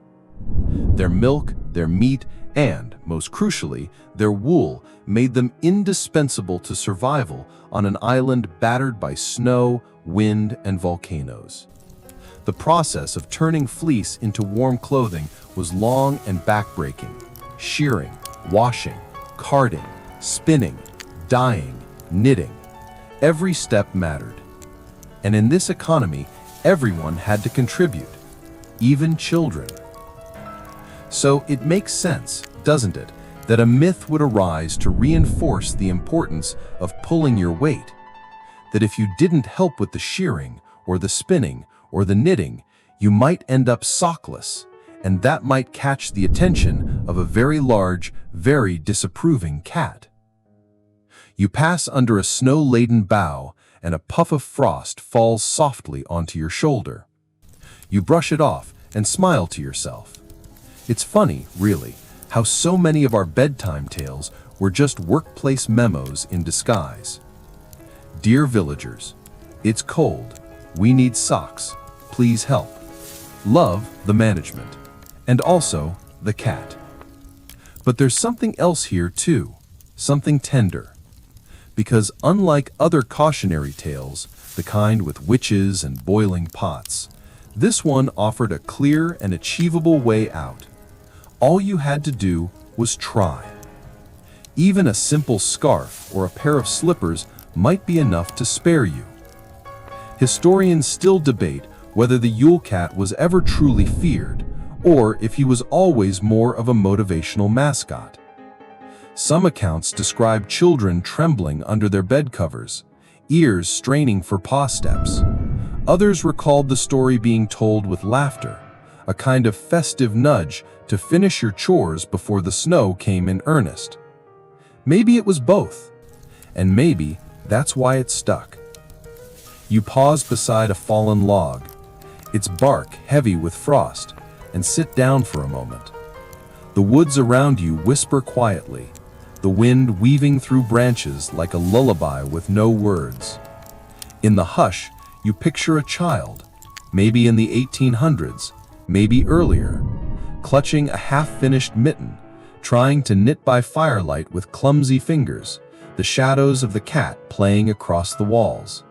Their milk, their meat, and, most crucially, their wool made them indispensable to survival on an island battered by snow, wind, and volcanoes. The process of turning fleece into warm clothing was long and backbreaking. Shearing, washing, carding, spinning, dyeing, knitting. Every step mattered. And in this economy, everyone had to contribute, even children. So it makes sense, doesn't it, that a myth would arise to reinforce the importance of pulling your weight. That if you didn't help with the shearing, or the spinning, or the knitting, you might end up sockless, and that might catch the attention of a very large, very disapproving cat. You pass under a snow-laden bough, and a puff of frost falls softly onto your shoulder. You brush it off and smile to yourself. It's funny, really, how so many of our bedtime tales were just workplace memos in disguise. Dear villagers, it's cold. We need socks. Please help. Love, the management. And also, the cat. But there's something else here too, something tender. Because unlike other cautionary tales, the kind with witches and boiling pots, this one offered a clear and achievable way out. All you had to do was try. Even a simple scarf or a pair of slippers might be enough to spare you. Historians still debate whether the Yule Cat was ever truly feared, or if he was always more of a motivational mascot. Some accounts describe children trembling under their bed covers, ears straining for paw steps. Others recalled the story being told with laughter, a kind of festive nudge to finish your chores before the snow came in earnest. Maybe it was both, and maybe that's why it stuck. You pause beside a fallen log, its bark heavy with frost, and sit down for a moment. The woods around you whisper quietly, the wind weaving through branches like a lullaby with no words. In the hush, you picture a child, maybe in the 1800s, maybe earlier, clutching a half-finished mitten, trying to knit by firelight with clumsy fingers, the shadows of the cat playing across the walls.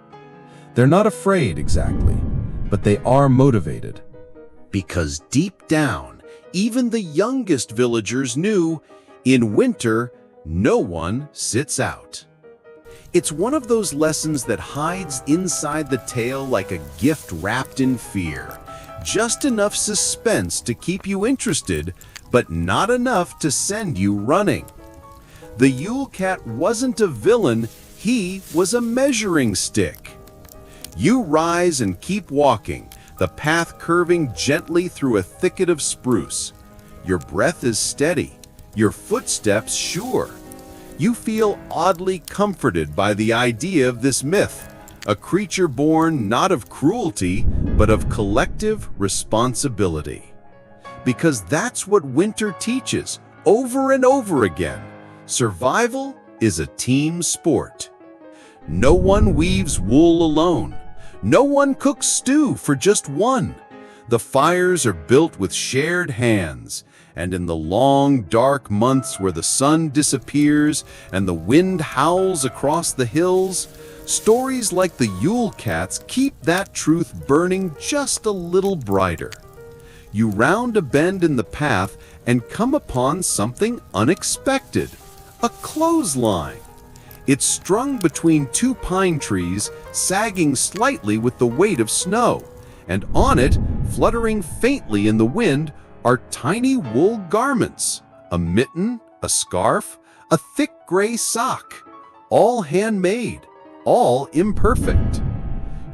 They're not afraid exactly, but they are motivated. Because deep down, even the youngest villagers knew, in winter, no one sits out. It's one of those lessons that hides inside the tale like a gift wrapped in fear. Just enough suspense to keep you interested, but not enough to send you running. The Yule Cat wasn't a villain, he was a measuring stick. You rise and keep walking, the path curving gently through a thicket of spruce. Your breath is steady, your footsteps sure. You feel oddly comforted by the idea of this myth, a creature born not of cruelty, but of collective responsibility. Because that's what winter teaches, over and over again. Survival is a team sport. No one weaves wool alone. No one cooks stew for just one. The fires are built with shared hands, and in the long, dark months where the sun disappears and the wind howls across the hills, stories like the Yule Cats keep that truth burning just a little brighter. You round a bend in the path and come upon something unexpected, a clothesline. It's strung between two pine trees, sagging slightly with the weight of snow, and on it, fluttering faintly in the wind, are tiny wool garments, a mitten, a scarf, a thick gray sock, all handmade, all imperfect.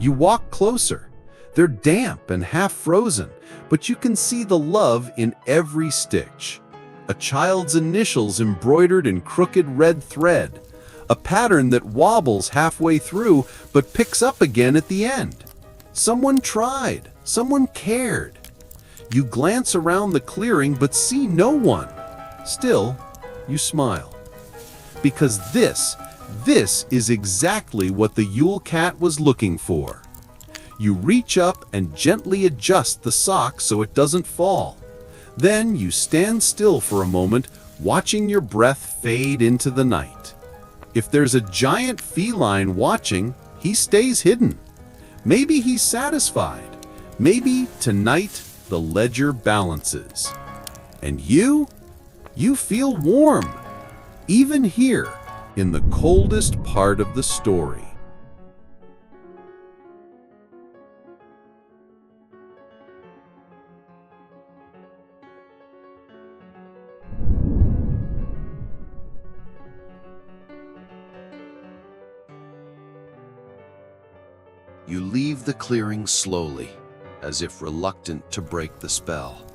You walk closer. They're damp and half frozen, but you can see the love in every stitch. A child's initials embroidered in crooked red thread, a pattern that wobbles halfway through but picks up again at the end. Someone tried, someone cared. You glance around the clearing but see no one. Still, you smile. Because this is exactly what the Yule Cat was looking for. You reach up and gently adjust the sock so it doesn't fall. Then you stand still for a moment, watching your breath fade into the night. If there's a giant feline watching, he stays hidden. Maybe he's satisfied. Maybe tonight the ledger balances. And you feel warm, even here in the coldest part of the story. You leave the clearing slowly, as if reluctant to break the spell.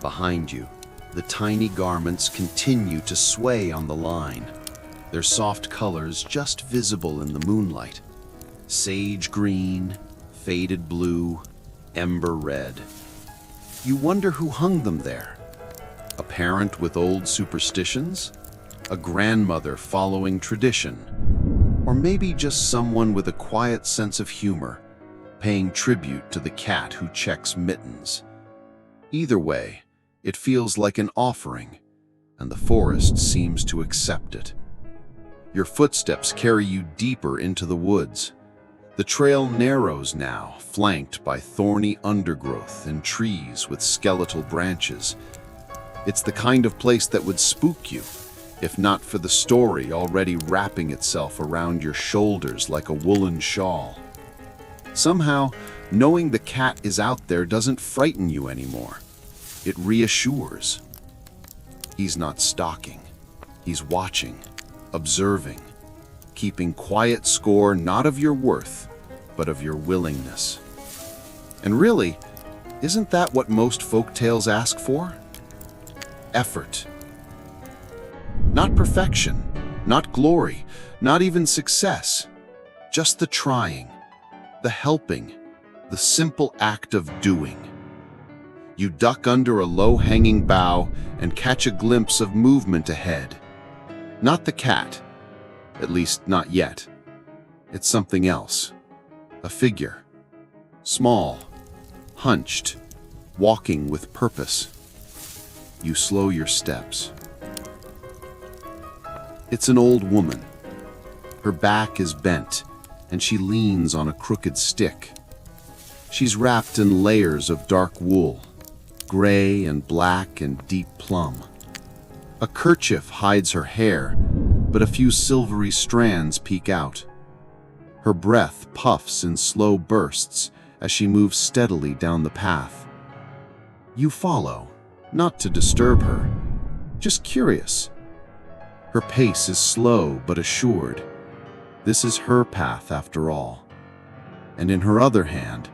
Behind you, the tiny garments continue to sway on the line, their soft colors just visible in the moonlight. Sage green, faded blue, ember red. You wonder who hung them there. A parent with old superstitions? A grandmother following tradition? Or maybe just someone with a quiet sense of humor, paying tribute to the cat who checks mittens. Either way, it feels like an offering, and the forest seems to accept it. Your footsteps carry you deeper into the woods. The trail narrows now, flanked by thorny undergrowth and trees with skeletal branches. It's the kind of place that would spook you, if not for the story already wrapping itself around your shoulders like a woolen shawl. Somehow, knowing the cat is out there doesn't frighten you anymore. It reassures. He's not stalking. He's watching, observing, keeping quiet score not of your worth, but of your willingness. And really, isn't that what most folk tales ask for? Effort. Not perfection, not glory, not even success. Just the trying, the helping, the simple act of doing. You duck under a low-hanging bough and catch a glimpse of movement ahead. Not the cat, at least not yet. It's something else. A figure. Small, hunched, walking with purpose. You slow your steps. It's an old woman. Her back is bent, and she leans on a crooked stick. She's wrapped in layers of dark wool, gray and black and deep plum. A kerchief hides her hair, but a few silvery strands peek out. Her breath puffs in slow bursts as she moves steadily down the path. You follow, not to disturb her, just curious. Her pace is slow but assured. This is her path after all. And in her other hand,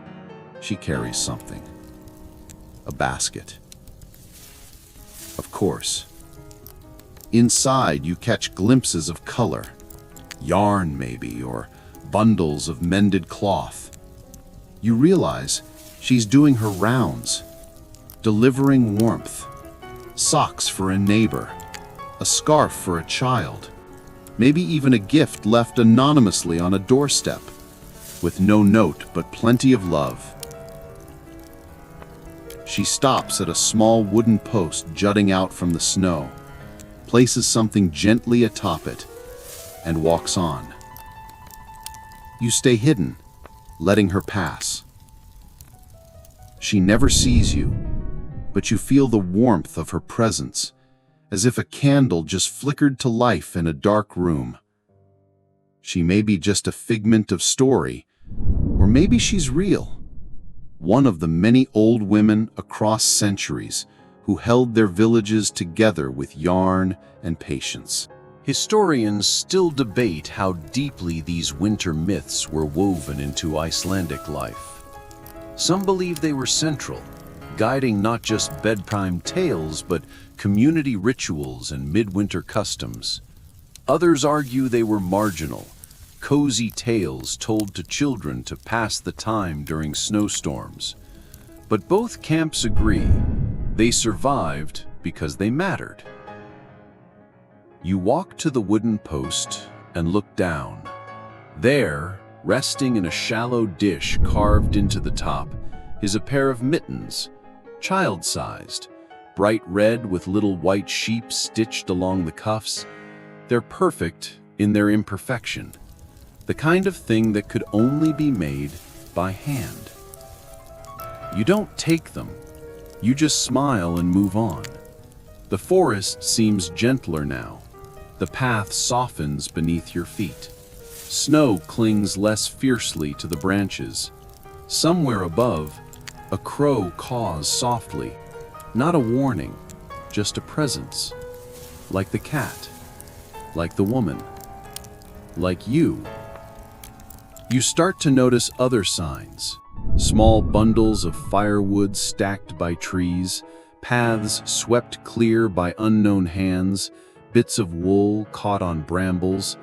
she carries something. A basket. Of course. Inside, you catch glimpses of color. Yarn, maybe, or bundles of mended cloth. You realize she's doing her rounds, delivering warmth. Socks for a neighbor, a scarf for a child, maybe even a gift left anonymously on a doorstep, with no note but plenty of love. She stops at a small wooden post jutting out from the snow, places something gently atop it, and walks on. You stay hidden, letting her pass. She never sees you, but you feel the warmth of her presence, as if a candle just flickered to life in a dark room. She may be just a figment of story, or maybe she's real. One of the many old women across centuries who held their villages together with yarn and patience. Historians still debate how deeply these winter myths were woven into Icelandic life. Some believe they were central, guiding not just bedtime tales but community rituals and midwinter customs. Others argue they were marginal, cozy tales told to children to pass the time during snowstorms. But both camps agree, they survived because they mattered. You walk to the wooden post and look down. There, resting in a shallow dish carved into the top, is a pair of mittens, child-sized, bright red with little white sheep stitched along the cuffs. They're perfect in their imperfection, the kind of thing that could only be made by hand. You don't take them, you just smile and move on. The forest seems gentler now. The path softens beneath your feet. Snow clings less fiercely to the branches. Somewhere above, a crow caws softly. Not a warning, just a presence. Like the cat, like the woman, like you. You start to notice other signs. Small bundles of firewood stacked by trees, paths swept clear by unknown hands, bits of wool caught on brambles,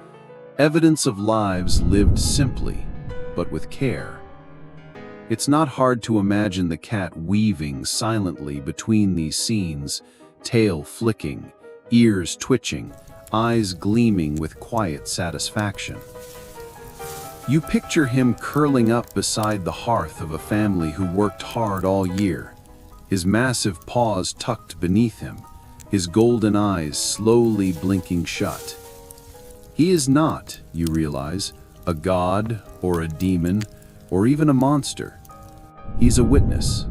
evidence of lives lived simply, but with care. It's not hard to imagine the cat weaving silently between these scenes, tail flicking, ears twitching, eyes gleaming with quiet satisfaction. You picture him curling up beside the hearth of a family who worked hard all year, his massive paws tucked beneath him, his golden eyes slowly blinking shut. He is not, you realize, a god or a demon or even a monster. He's a witness,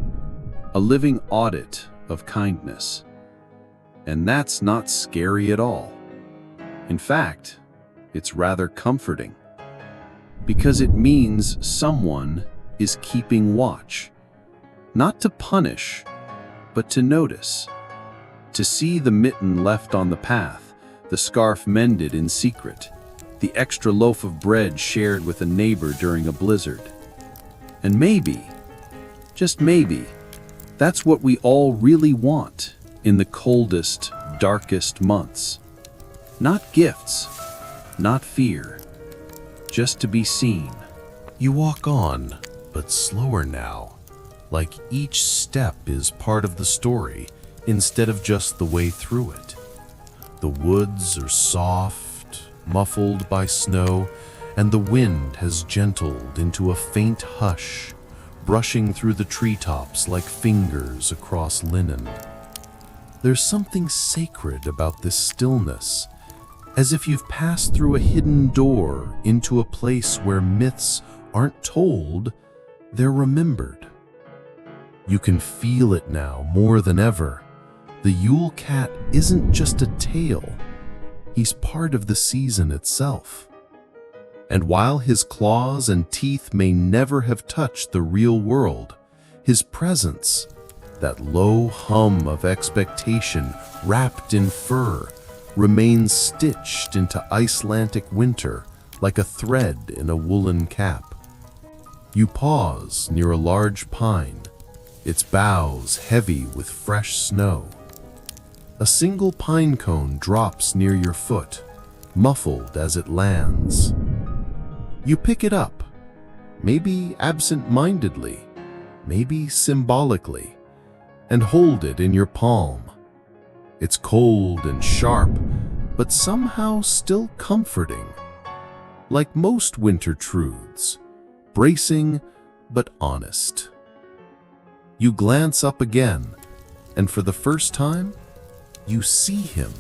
a living audit of kindness. And that's not scary at all. In fact, it's rather comforting, because it means someone is keeping watch, not to punish, but to notice. To see the mitten left on the path, the scarf mended in secret, the extra loaf of bread shared with a neighbor during a blizzard. And maybe, just maybe, that's what we all really want in the coldest, darkest months. Not gifts, not fear, just to be seen. You walk on, but slower now, like each step is part of the story instead of just the way through it. The woods are soft, muffled by snow, and the wind has gentled into a faint hush, brushing through the treetops like fingers across linen. There's something sacred about this stillness, as if you've passed through a hidden door into a place where myths aren't told, they're remembered. You can feel it now more than ever. The Yule Cat isn't just a tale, he's part of the season itself. And while his claws and teeth may never have touched the real world, his presence, that low hum of expectation wrapped in fur, remains stitched into Icelandic winter like a thread in a woolen cap. You pause near a large pine, its boughs heavy with fresh snow. A single pine cone drops near your foot, muffled as it lands. You pick it up, maybe absent-mindedly, maybe symbolically, and hold it in your palm. It's cold and sharp, but somehow still comforting. Like most winter truths, bracing but honest. You glance up again, and for the first time, you see him.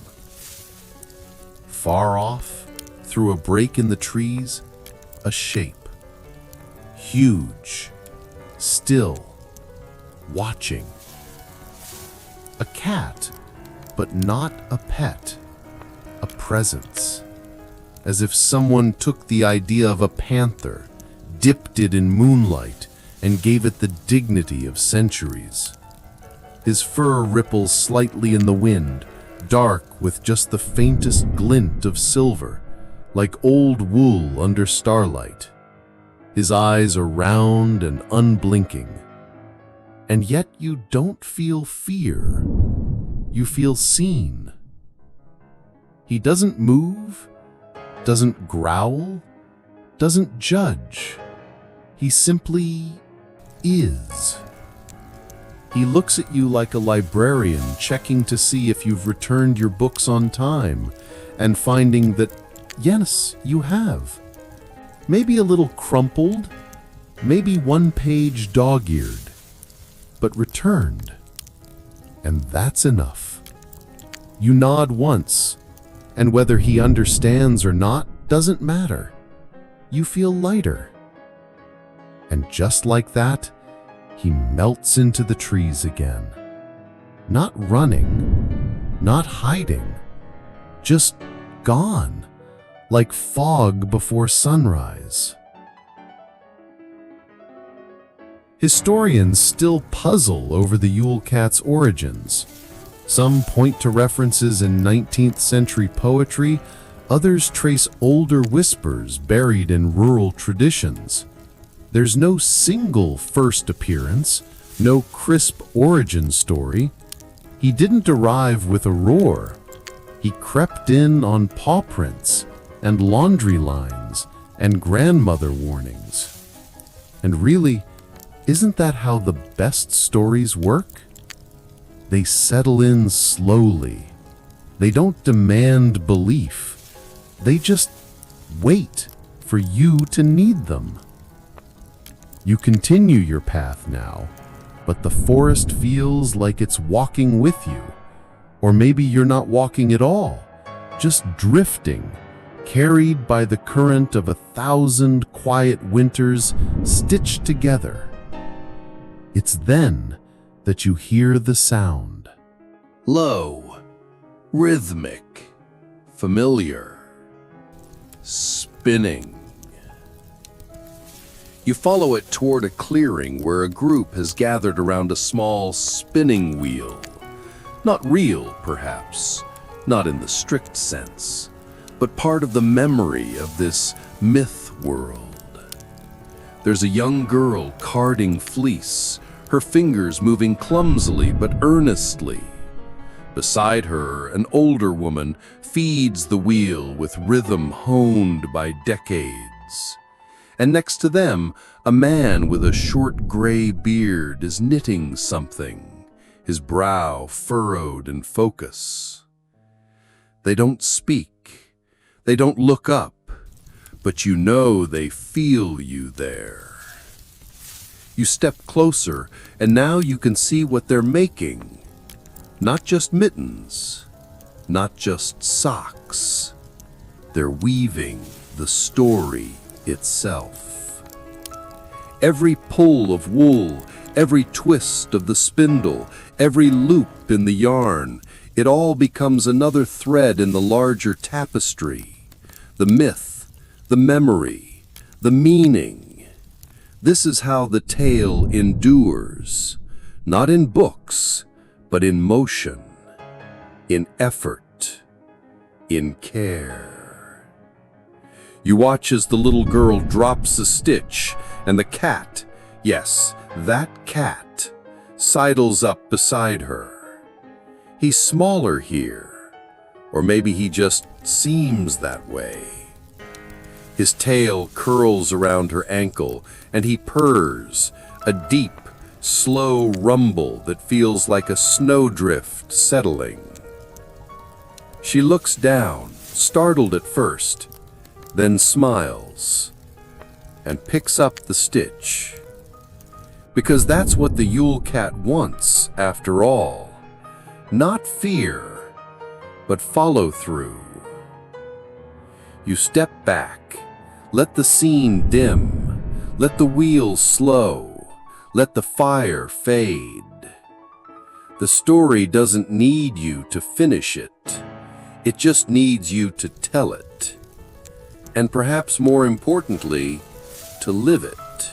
Far off, through a break in the trees, a shape. Huge, still, watching. A cat, but not a pet. A presence. As if someone took the idea of a panther, dipped it in moonlight, and gave it the dignity of centuries. His fur ripples slightly in the wind, dark with just the faintest glint of silver, like old wool under starlight. His eyes are round and unblinking. And yet you don't feel fear. You feel seen. He doesn't move, doesn't growl, doesn't judge. He simply is. He looks at you like a librarian checking to see if you've returned your books on time and finding that, yes, you have. Maybe a little crumpled, maybe one page dog-eared, but returned. And that's enough. You nod once, and whether he understands or not doesn't matter. You feel lighter. And just like that, he melts into the trees again. Not running, not hiding, just gone, like fog before sunrise. Historians still puzzle over the Yule Cat's origins. Some point to references in 19th century poetry, others trace older whispers buried in rural traditions. There's no single first appearance, no crisp origin story. He didn't arrive with a roar. He crept in on paw prints and laundry lines and grandmother warnings. And really, isn't that how the best stories work? They settle in slowly. They don't demand belief. They just wait for you to need them. You continue your path now, but the forest feels like it's walking with you. Or maybe you're not walking at all, just drifting, carried by the current of 1,000 quiet winters stitched together. It's then that you hear the sound. Low, rhythmic, familiar, spinning. You follow it toward a clearing where a group has gathered around a small spinning wheel. Not real, perhaps, not in the strict sense, but part of the memory of this myth world. There's a young girl carding fleece, her fingers moving clumsily but earnestly. Beside her, an older woman feeds the wheel with rhythm honed by decades. And next to them, a man with a short gray beard is knitting something, his brow furrowed in focus. They don't speak, they don't look up, but you know they feel you there. You step closer, and now you can see what they're making. Not just mittens, not just socks. They're weaving the story itself. Every pull of wool, every twist of the spindle, every loop in the yarn, it all becomes another thread in the larger tapestry. The myth, the memory, the meaning. This is how the tale endures, not in books, but in motion, in effort, in care. You watch as the little girl drops a stitch, and the cat, yes, that cat, sidles up beside her. He's smaller here, or maybe he just seems that way. His tail curls around her ankle, and he purrs, a deep, slow rumble that feels like a snowdrift settling. She looks down, startled at first, then smiles, and picks up the stitch. Because that's what the Yule Cat wants, after all. Not fear, but follow-through. You step back, let the scene dim, let the wheel slow, let the fire fade. The story doesn't need you to finish it. It just needs you to tell it. And perhaps more importantly, to live it.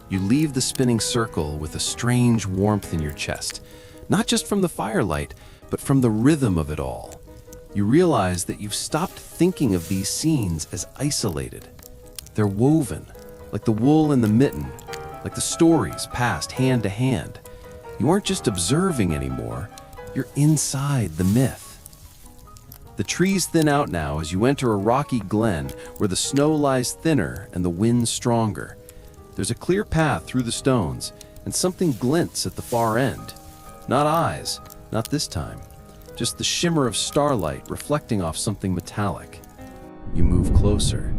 You leave the spinning circle with a strange warmth in your chest, not just from the firelight, but from the rhythm of it all. You realize that you've stopped thinking of these scenes as isolated. They're woven, like the wool in the mitten, like the stories passed hand to hand. You aren't just observing anymore, you're inside the myth. The trees thin out now as you enter a rocky glen where the snow lies thinner and the wind stronger. There's a clear path through the stones, and something glints at the far end. Not eyes, not this time. Just the shimmer of starlight reflecting off something metallic. You move closer.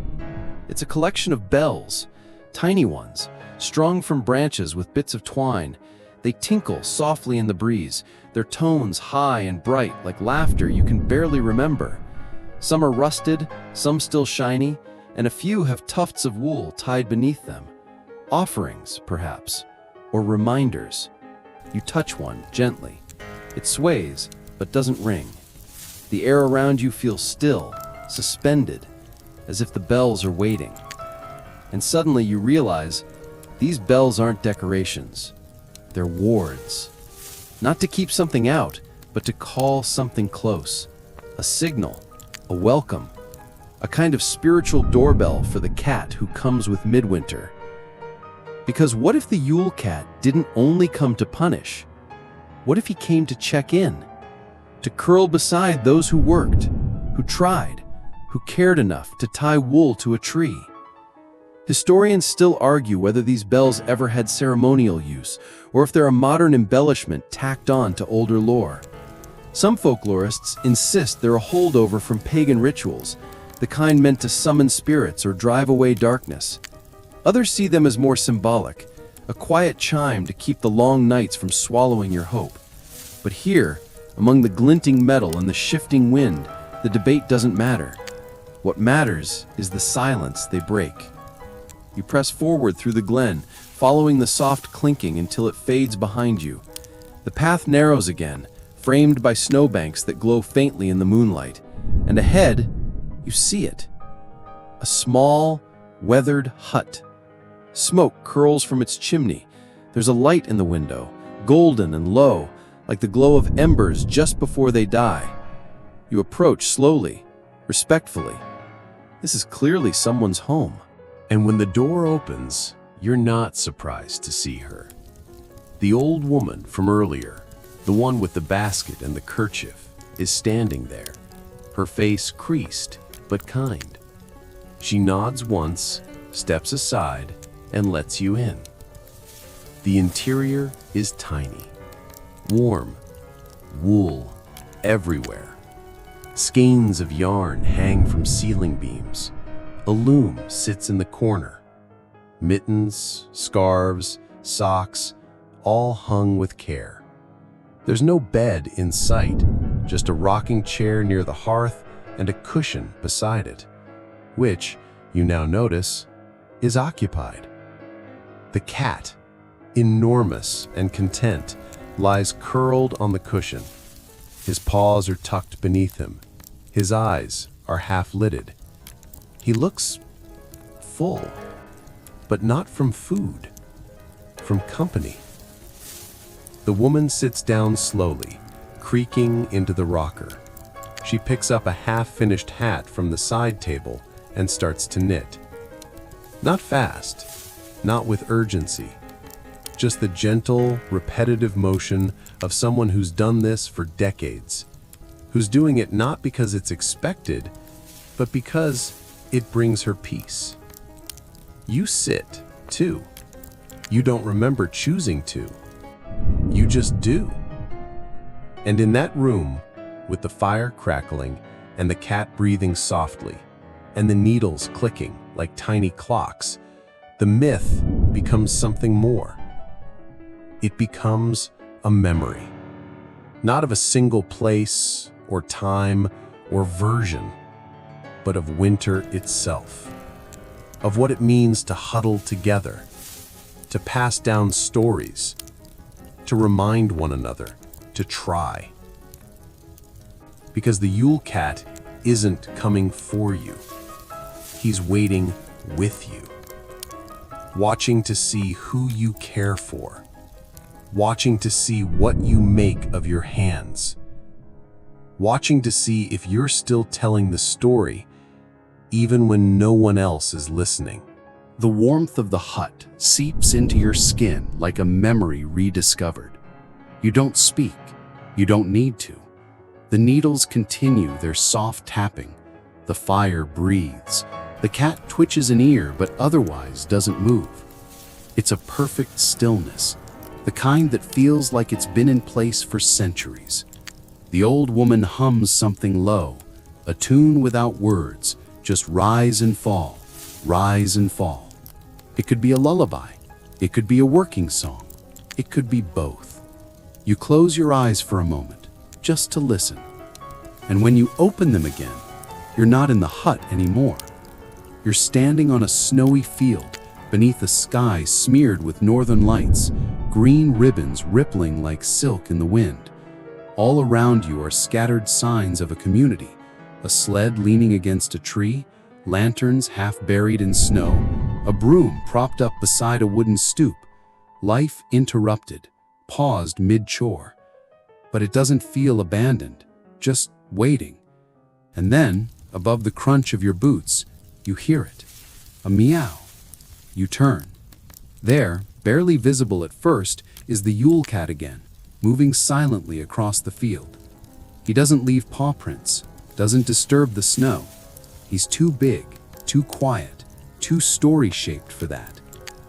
It's a collection of bells, tiny ones, strung from branches with bits of twine. They tinkle softly in the breeze, their tones high and bright like laughter you can barely remember. Some are rusted, some still shiny, and a few have tufts of wool tied beneath them. Offerings, perhaps, or reminders. You touch one gently. It sways, but doesn't ring. The air around you feels still, suspended, as if the bells are waiting. And suddenly you realize these bells aren't decorations. They're wards. Not to keep something out, but to call something close. A signal, a welcome, a kind of spiritual doorbell for the cat who comes with midwinter. Because what if the Yule Cat didn't only come to punish? What if he came to check in? To curl beside those who worked, who tried, who cared enough to tie wool to a tree? Historians still argue whether these bells ever had ceremonial use, or if they're a modern embellishment tacked on to older lore. Some folklorists insist they're a holdover from pagan rituals, the kind meant to summon spirits or drive away darkness. Others see them as more symbolic, a quiet chime to keep the long nights from swallowing your hope. But here, among the glinting metal and the shifting wind, the debate doesn't matter. What matters is the silence they break. You press forward through the glen, following the soft clinking until it fades behind you. The path narrows again, framed by snowbanks that glow faintly in the moonlight. And ahead, you see it. A small, weathered hut, Smoke curls from its chimney. There's a light in the window, golden and low, like the glow of embers just before they die. You approach slowly, respectfully. This is clearly someone's home. And when the door opens, you're not surprised to see her. The old woman from earlier, the one with the basket and the kerchief, is standing there, her face creased but kind. She nods once, steps aside, and lets you in. The interior is tiny, warm, wool everywhere. Skeins of yarn hang from ceiling beams. A loom sits in the corner. Mittens, scarves, socks, all hung with care. There's no bed in sight, just a rocking chair near the hearth and a cushion beside it, which, you now notice, is occupied. The cat, enormous and content, lies curled on the cushion. His paws are tucked beneath him. His eyes are half-lidded. He looks full, but not from food, from company. The woman sits down slowly, creaking into the rocker. She picks up a half-finished hat from the side table and starts to knit. Not fast, not with urgency, just the gentle, repetitive motion of someone who's done this for decades, who's doing it not because it's expected, but because it brings her peace. You sit, too. You don't remember choosing to. You just do. And in that room, with the fire crackling and the cat breathing softly, and the needles clicking like tiny clocks, the myth becomes something more. It becomes a memory, not of a single place or time or version, but of winter itself, of what it means to huddle together, to pass down stories, to remind one another, to try. Because the Yule Cat isn't coming for you. He's waiting with you, watching to see who you care for, watching to see what you make of your hands, watching to see if you're still telling the story even when no one else is listening. The warmth of the hut seeps into your skin like a memory rediscovered. You don't speak. You don't need to. The needles continue their soft tapping. The fire breathes. The cat twitches an ear but otherwise doesn't move. It's a perfect stillness, the kind that feels like it's been in place for centuries. The old woman hums something low, a tune without words, just rise and fall, rise and fall. It could be a lullaby. It could be a working song. It could be both. You close your eyes for a moment, just to listen. And when you open them again, you're not in the hut anymore. You're standing on a snowy field beneath a sky smeared with northern lights, green ribbons rippling like silk in the wind. All around you are scattered signs of a community, a sled leaning against a tree, lanterns half buried in snow, a broom propped up beside a wooden stoop. Life interrupted, paused mid-chore. But it doesn't feel abandoned, just waiting. And then, above the crunch of your boots, you hear it, a meow. You turn. There, barely visible at first, is the Yule Cat again, moving silently across the field. He doesn't leave paw prints, doesn't disturb the snow. He's too big, too quiet, too story-shaped for that.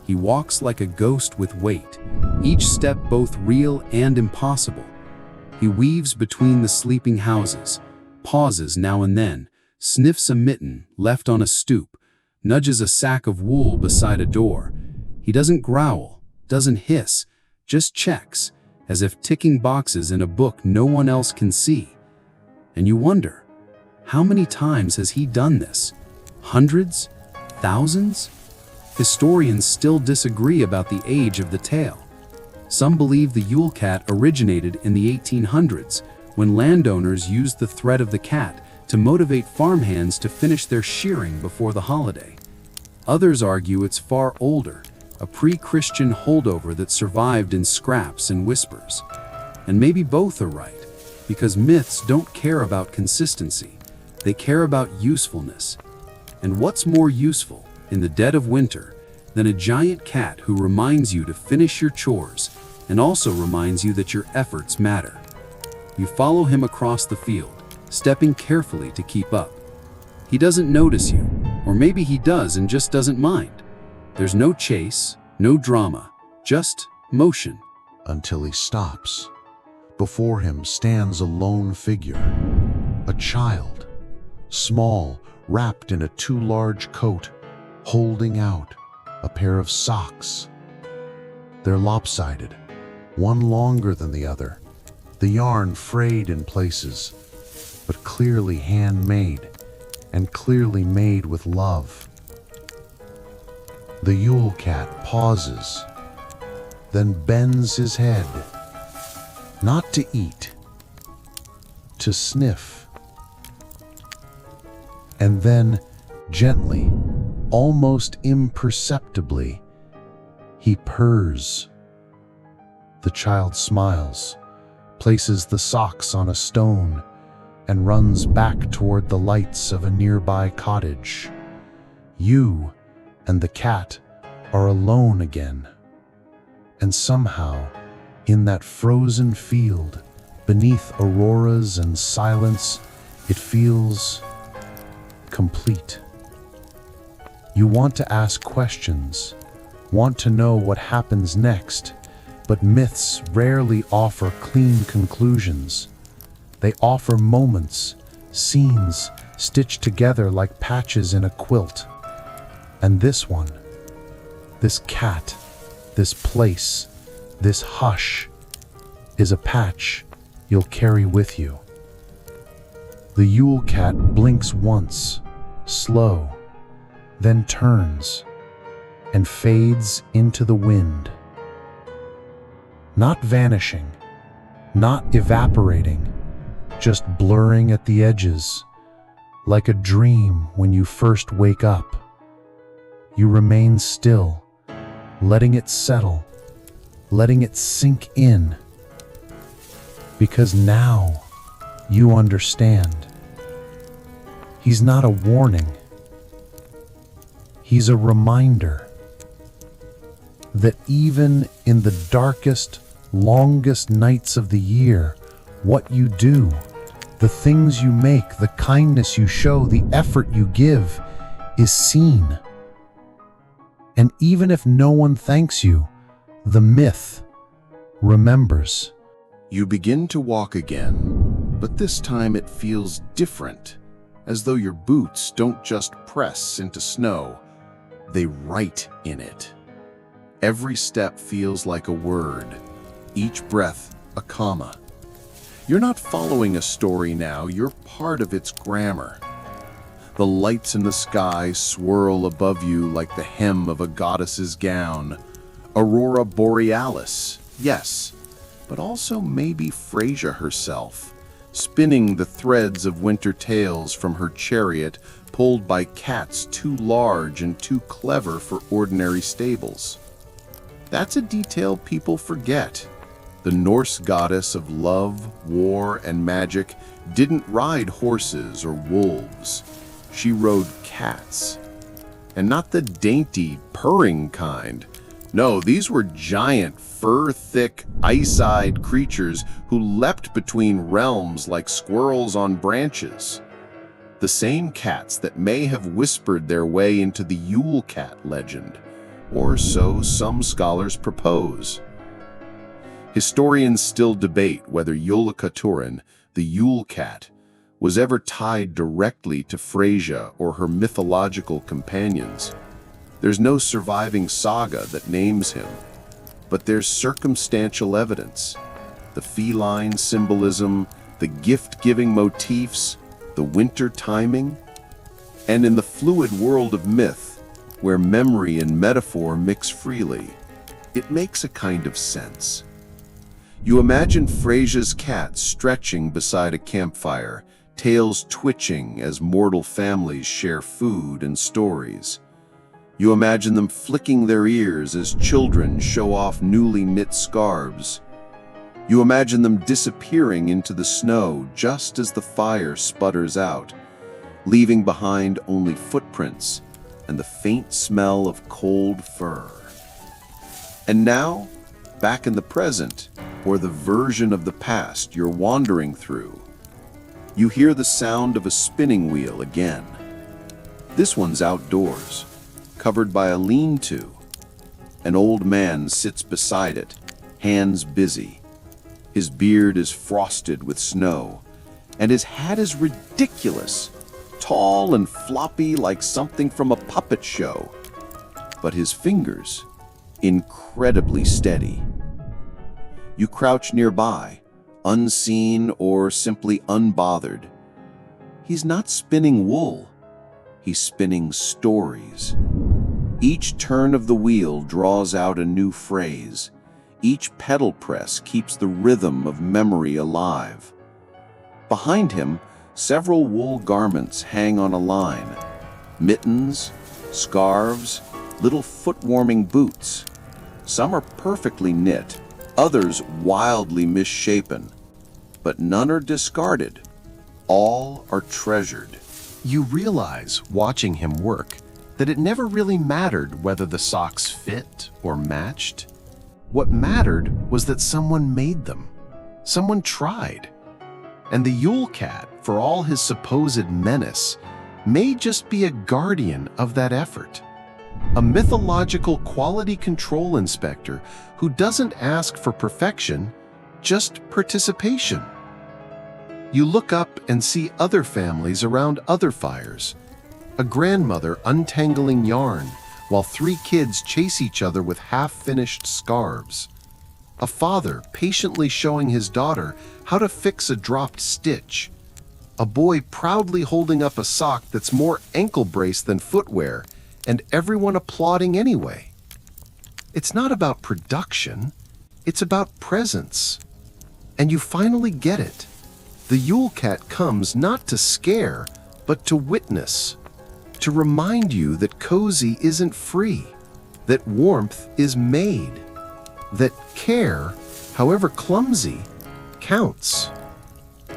He walks like a ghost with weight, each step both real and impossible. He weaves between the sleeping houses, pauses now and then, sniffs a mitten left on a stoop, nudges a sack of wool beside a door. He doesn't growl, doesn't hiss, just checks, as if ticking boxes in a book no one else can see. And you wonder, how many times has he done this? Hundreds? Thousands? Historians still disagree about the age of the tale. Some believe the Yule Cat originated in the 1800s, when landowners used the threat of the cat to motivate farmhands to finish their shearing before the holiday. Others argue it's far older, a pre-Christian holdover that survived in scraps and whispers. And maybe both are right, because myths don't care about consistency. They care about usefulness. And what's more useful, in the dead of winter, than a giant cat who reminds you to finish your chores and also reminds you that your efforts matter? You follow him across the field, stepping carefully to keep up. He doesn't notice you, or maybe he does and just doesn't mind. There's no chase, no drama, just motion. Until he stops. Before him stands a lone figure, a child, small, wrapped in a too large coat, holding out a pair of socks. They're lopsided, one longer than the other, the yarn frayed in places, but clearly handmade and clearly made with love. The Yule Cat pauses, then bends his head, not to eat, to sniff. And then, gently, almost imperceptibly, he purrs. The child smiles, places the socks on a stone, and runs back toward the lights of a nearby cottage. You and the cat are alone again. And somehow, in that frozen field, beneath auroras and silence, it feels complete. You want to ask questions, want to know what happens next, but myths rarely offer clean conclusions. They offer moments, scenes stitched together like patches in a quilt. And this one, this cat, this place, this hush, is a patch you'll carry with you. The Yule Cat blinks once, slow, then turns and fades into the wind. Not vanishing, not evaporating, just blurring at the edges, like a dream when you first wake up. You remain still, letting it settle, letting it sink in, because now you understand. He's not a warning. He's a reminder that even in the darkest, longest nights of the year, what you do, the things you make, the kindness you show, the effort you give is seen. And even if no one thanks you, the myth remembers. You begin to walk again, but this time it feels different, as though your boots don't just press into snow, they write in it. Every step feels like a word, each breath a comma. You're not following a story now, you're part of its grammar. The lights in the sky swirl above you like the hem of a goddess's gown. Aurora Borealis, yes, but also maybe Freyja herself, spinning the threads of winter tales from her chariot pulled by cats too large and too clever for ordinary stables. That's a detail people forget. The Norse goddess of love, war, and magic didn't ride horses or wolves. She rode cats. And not the dainty, purring kind. No, these were giant, fur-thick, ice-eyed creatures who leapt between realms like squirrels on branches. The same cats that may have whispered their way into the Yule Cat legend, or so some scholars propose. Historians still debate whether Jólakötturinn, the Yule Cat, was ever tied directly to Freyja or her mythological companions. There's no surviving saga that names him, but there's circumstantial evidence. The feline symbolism, the gift-giving motifs, the winter timing, and in the fluid world of myth, where memory and metaphor mix freely, it makes a kind of sense. You imagine Freyja's cat stretching beside a campfire, tails twitching as mortal families share food and stories. You imagine them flicking their ears as children show off newly knit scarves. You imagine them disappearing into the snow just as the fire sputters out, leaving behind only footprints and the faint smell of cold fur. And now, back in the present, or the version of the past you're wandering through, you hear the sound of a spinning wheel again. This one's outdoors, covered by a lean-to. An old man sits beside it, hands busy. His beard is frosted with snow, and his hat is ridiculous, tall and floppy like something from a puppet show. But his fingers, incredibly steady. You crouch nearby, unseen or simply unbothered. He's not spinning wool. He's spinning stories. Each turn of the wheel draws out a new phrase. Each pedal press keeps the rhythm of memory alive. Behind him, several wool garments hang on a line. Mittens, scarves, little foot-warming boots. Some are perfectly knit, others wildly misshapen. But none are discarded. All are treasured. You realize, watching him work, that it never really mattered whether the socks fit or matched. What mattered was that someone made them. Someone tried. And the Yule Cat, for all his supposed menace, may just be a guardian of that effort. A mythological quality control inspector who doesn't ask for perfection, just participation. You look up and see other families around other fires. A grandmother untangling yarn while 3 kids chase each other with half-finished scarves. A father patiently showing his daughter how to fix a dropped stitch. A boy proudly holding up a sock that's more ankle brace than footwear, and everyone applauding anyway. It's not about production, it's about presence. And you finally get it. The Yule Cat comes not to scare, but to witness. To remind you that cozy isn't free, that warmth is made, that care, however clumsy, counts.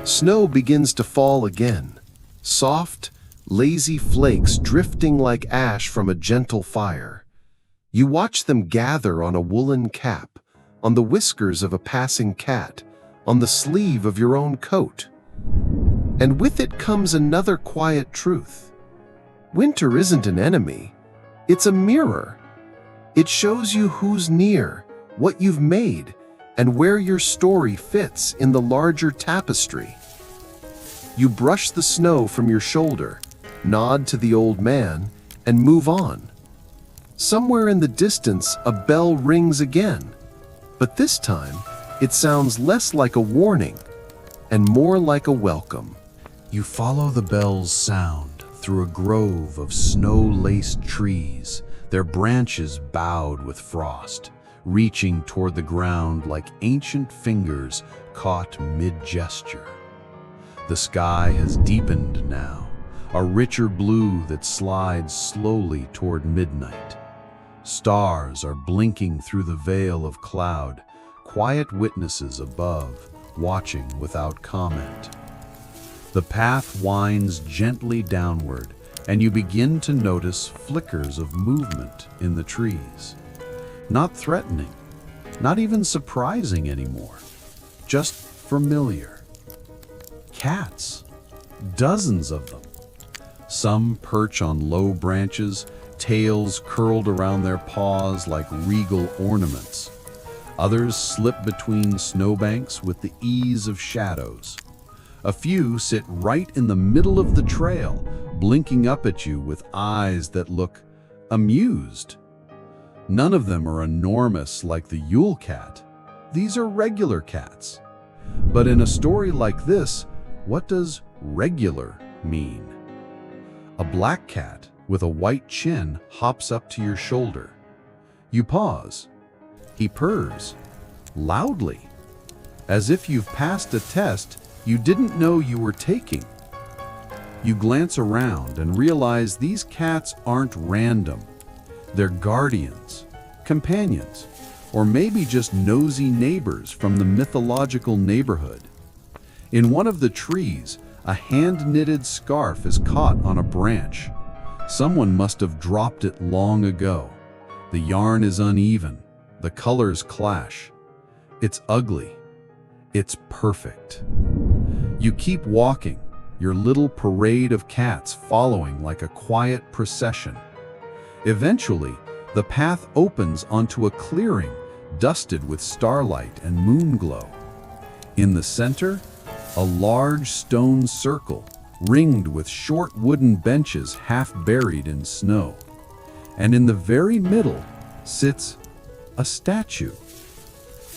Snow begins to fall again, soft, lazy flakes drifting like ash from a gentle fire. You watch them gather on a woolen cap, on the whiskers of a passing cat, on the sleeve of your own coat. And with it comes another quiet truth. Winter isn't an enemy, it's a mirror. It shows you who's near, what you've made, and where your story fits in the larger tapestry. You brush the snow from your shoulder, nod to the old man, and move on. Somewhere in the distance, a bell rings again, but this time it sounds less like a warning and more like a welcome. You follow the bell's sound through a grove of snow-laced trees, their branches bowed with frost, reaching toward the ground like ancient fingers caught mid-gesture. The sky has deepened now, a richer blue that slides slowly toward midnight. Stars are blinking through the veil of cloud, quiet witnesses above, watching without comment. The path winds gently downward, and you begin to notice flickers of movement in the trees. Not threatening, not even surprising anymore, just familiar. Cats, dozens of them. Some perch on low branches, tails curled around their paws like regal ornaments. Others slip between snowbanks with the ease of shadows. A few sit right in the middle of the trail, blinking up at you with eyes that look amused. None of them are enormous like the Yule Cat. These are regular cats. But in a story like this, what does regular mean? A black cat with a white chin hops up to your shoulder. You pause. He purrs, loudly, as if you've passed a test you didn't know you were taking. You glance around and realize these cats aren't random. They're guardians, companions, or maybe just nosy neighbors from the mythological neighborhood. In one of the trees, a hand-knitted scarf is caught on a branch. Someone must have dropped it long ago. The yarn is uneven, the colors clash. It's ugly. It's perfect. You keep walking, your little parade of cats following like a quiet procession. Eventually, the path opens onto a clearing dusted with starlight and moon glow. In the center, a large stone circle ringed with short wooden benches half buried in snow. And in the very middle sits a statue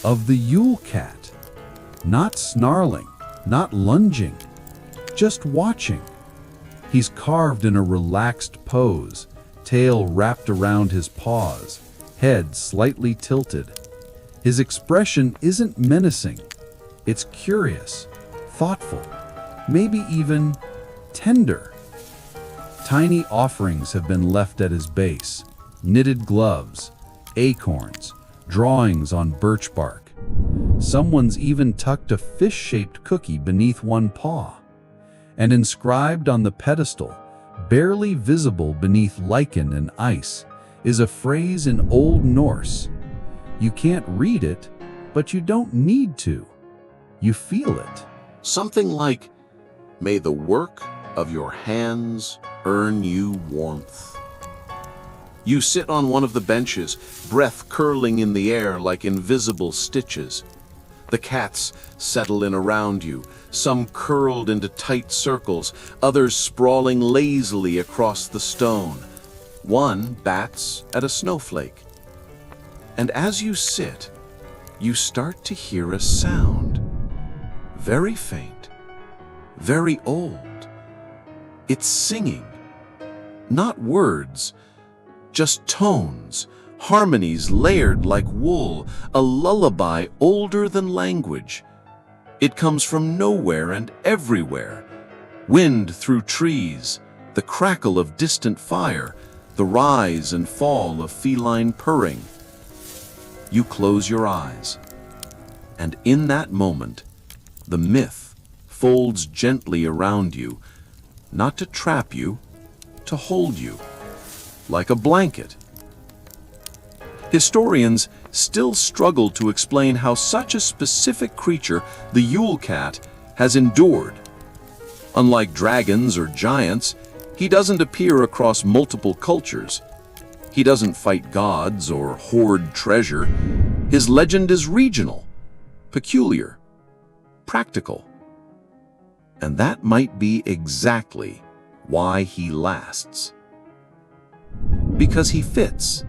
of the Yule Cat, not snarling, not lunging, just watching. He's carved in a relaxed pose, tail wrapped around his paws, head slightly tilted. His expression isn't menacing, it's curious, thoughtful, maybe even tender. Tiny offerings have been left at his base, knitted gloves, acorns, drawings on birch bark. Someone's even tucked a fish-shaped cookie beneath one paw. And inscribed on the pedestal, barely visible beneath lichen and ice, is a phrase in Old Norse. You can't read it, but you don't need to. You feel it. Something like, "May the work of your hands earn you warmth." You sit on one of the benches, breath curling in the air like invisible stitches. The cats settle in around you, some curled into tight circles, others sprawling lazily across the stone. One bats at a snowflake. And as you sit, you start to hear a sound. Very faint, very old. It's singing. Not words, just tones, harmonies layered like wool, a lullaby older than language. It comes from nowhere and everywhere. Wind through trees, the crackle of distant fire, the rise and fall of feline purring. You close your eyes, and in that moment, the myth folds gently around you, not to trap you, to hold you, like a blanket. Historians still struggle to explain how such a specific creature, the Yule Cat, has endured. Unlike dragons or giants, he doesn't appear across multiple cultures. He doesn't fight gods or hoard treasure. His legend is regional, peculiar, practical. And that might be exactly why he lasts. Because he fits.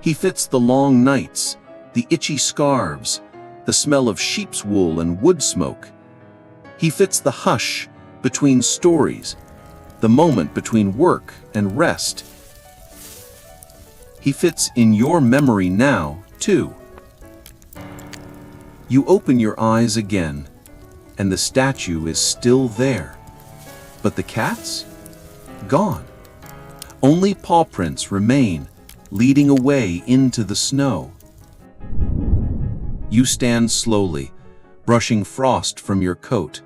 He fits the long nights, the itchy scarves, the smell of sheep's wool and wood smoke. He fits the hush between stories, the moment between work and rest. He fits in your memory now, too. You open your eyes again, and the statue is still there. But the cats? Gone. Only paw prints remain, leading away into the snow. You stand slowly, brushing frost from your coat.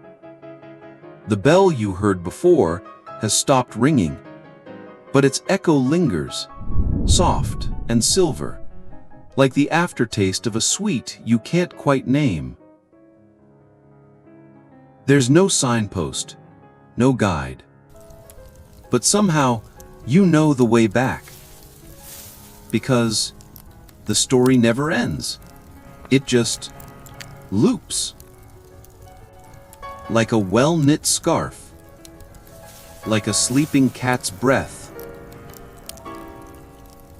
The bell you heard before has stopped ringing, but its echo lingers, soft and silver, like the aftertaste of a sweet you can't quite name. There's no signpost, no guide, but somehow you know the way back. Because the story never ends. It just loops. Like a well-knit scarf. Like a sleeping cat's breath.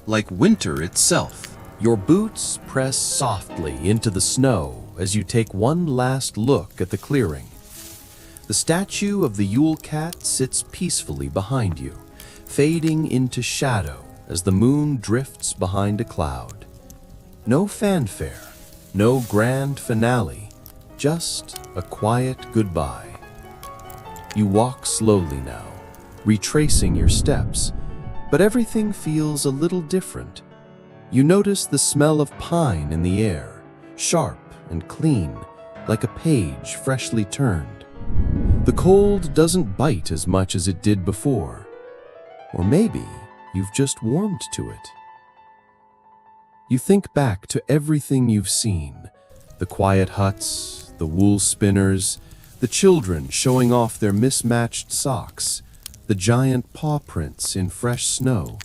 Like winter itself. Your boots press softly into the snow as you take one last look at the clearing. The statue of the Yule Cat sits peacefully behind you, fading into shadow as the moon drifts behind a cloud. No fanfare, no grand finale, just a quiet goodbye. You walk slowly now, retracing your steps, But everything feels a little different. You notice the smell of pine in the air, sharp and clean, like a page freshly turned. The cold doesn't bite as much as it did before. Or maybe you've just warmed to it. You think back to everything you've seen, the quiet huts, the wool spinners, the children showing off their mismatched socks, the giant paw prints in fresh snow,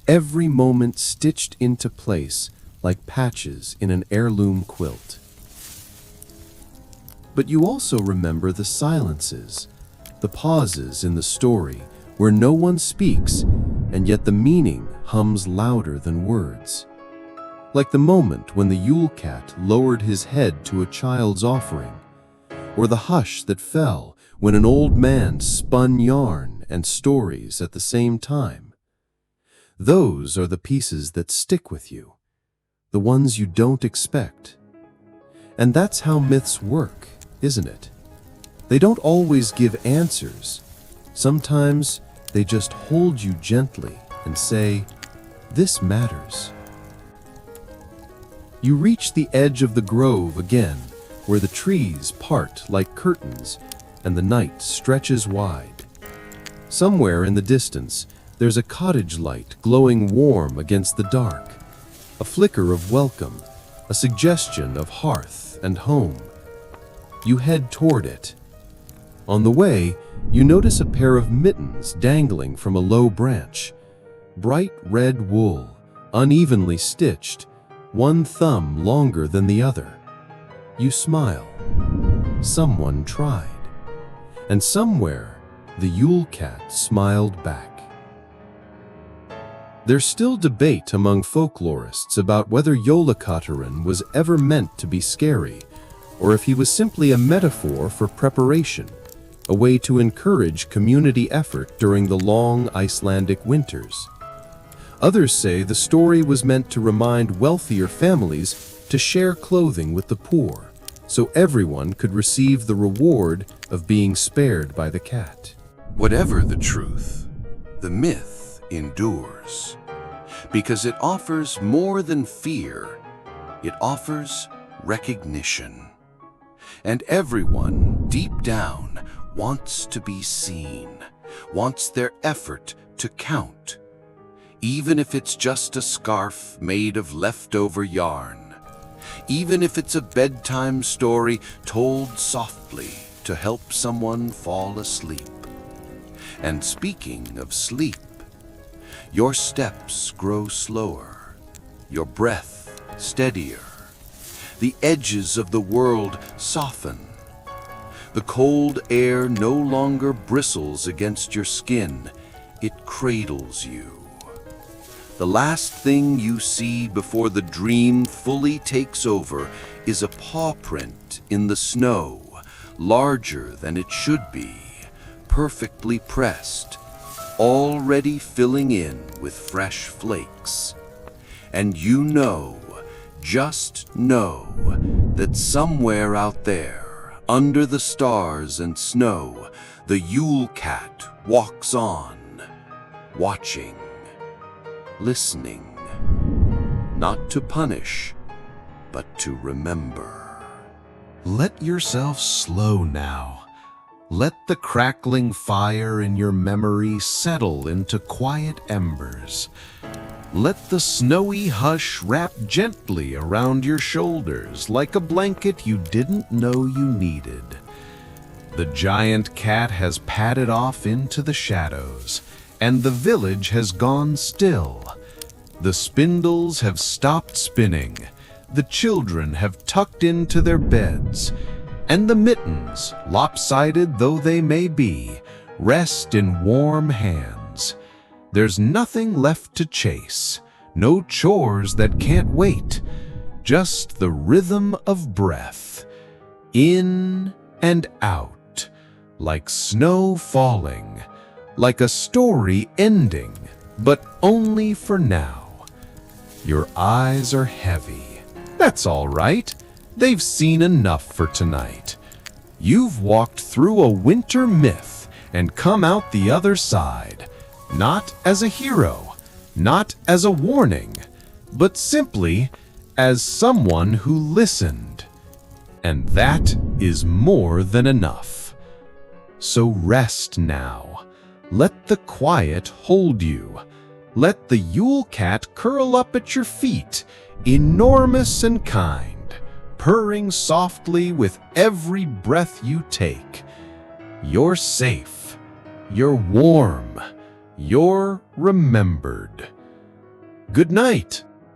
every moment stitched into place like patches in an heirloom quilt. But you also remember the silences, the pauses in the story where no one speaks, and yet the meaning hums louder than words. Like the moment when the Yule Cat lowered his head to a child's offering, or the hush that fell when an old man spun yarn and stories at the same time. Those are the pieces that stick with you, the ones you don't expect. And that's how myths work, isn't it? They don't always give answers. Sometimes they just hold you gently and say, "This matters." You reach the edge of the grove again, where the trees part like curtains and the night stretches wide. Somewhere in the distance, there's a cottage light glowing warm against the dark, a flicker of welcome, a suggestion of hearth and home. You head toward it. On the way, you notice a pair of mittens dangling from a low branch. Bright red wool, unevenly stitched, one thumb longer than the other. You smile. Someone tried. And somewhere, the Yule Cat smiled back. There's still debate among folklorists about whether Jólakötturinn was ever meant to be scary, or if he was simply a metaphor for preparation, a way to encourage community effort during the long Icelandic winters. Others say the story was meant to remind wealthier families to share clothing with the poor, so everyone could receive the reward of being spared by the cat. Whatever the truth, the myth endures, because it offers more than fear. It offers recognition. And everyone, deep down, wants to be seen, wants their effort to count, even if it's just a scarf made of leftover yarn, even if it's a bedtime story told softly to help someone fall asleep. And speaking of sleep, your steps grow slower, your breath steadier. The edges of the world soften. The cold air no longer bristles against your skin, it cradles you. The last thing you see before the dream fully takes over is a paw print in the snow, larger than it should be, perfectly pressed, already filling in with fresh flakes. And you know, just know, that somewhere out there, under the stars and snow, the Yule Cat walks on, watching, listening, not to punish, but to remember. Let yourself slow now. Let the crackling fire in your memory settle into quiet embers. Let the snowy hush wrap gently around your shoulders like a blanket you didn't know you needed. The giant cat has padded off into the shadows, and the village has gone still. The spindles have stopped spinning, the children have tucked into their beds, and the mittens, lopsided though they may be, rest in warm hands. There's nothing left to chase, no chores that can't wait, just the rhythm of breath, in and out, like snow falling, like a story ending, but only for now. Your eyes are heavy. That's all right. They've seen enough for tonight. You've walked through a winter myth and come out the other side. not as a hero, not as a warning, but simply as someone who listened. And that is more than enough. So rest now. Let the quiet hold you. Let the Yule Cat curl up at your feet, enormous and kind, purring softly with every breath you take. You're safe. You're warm. You're remembered. Good night.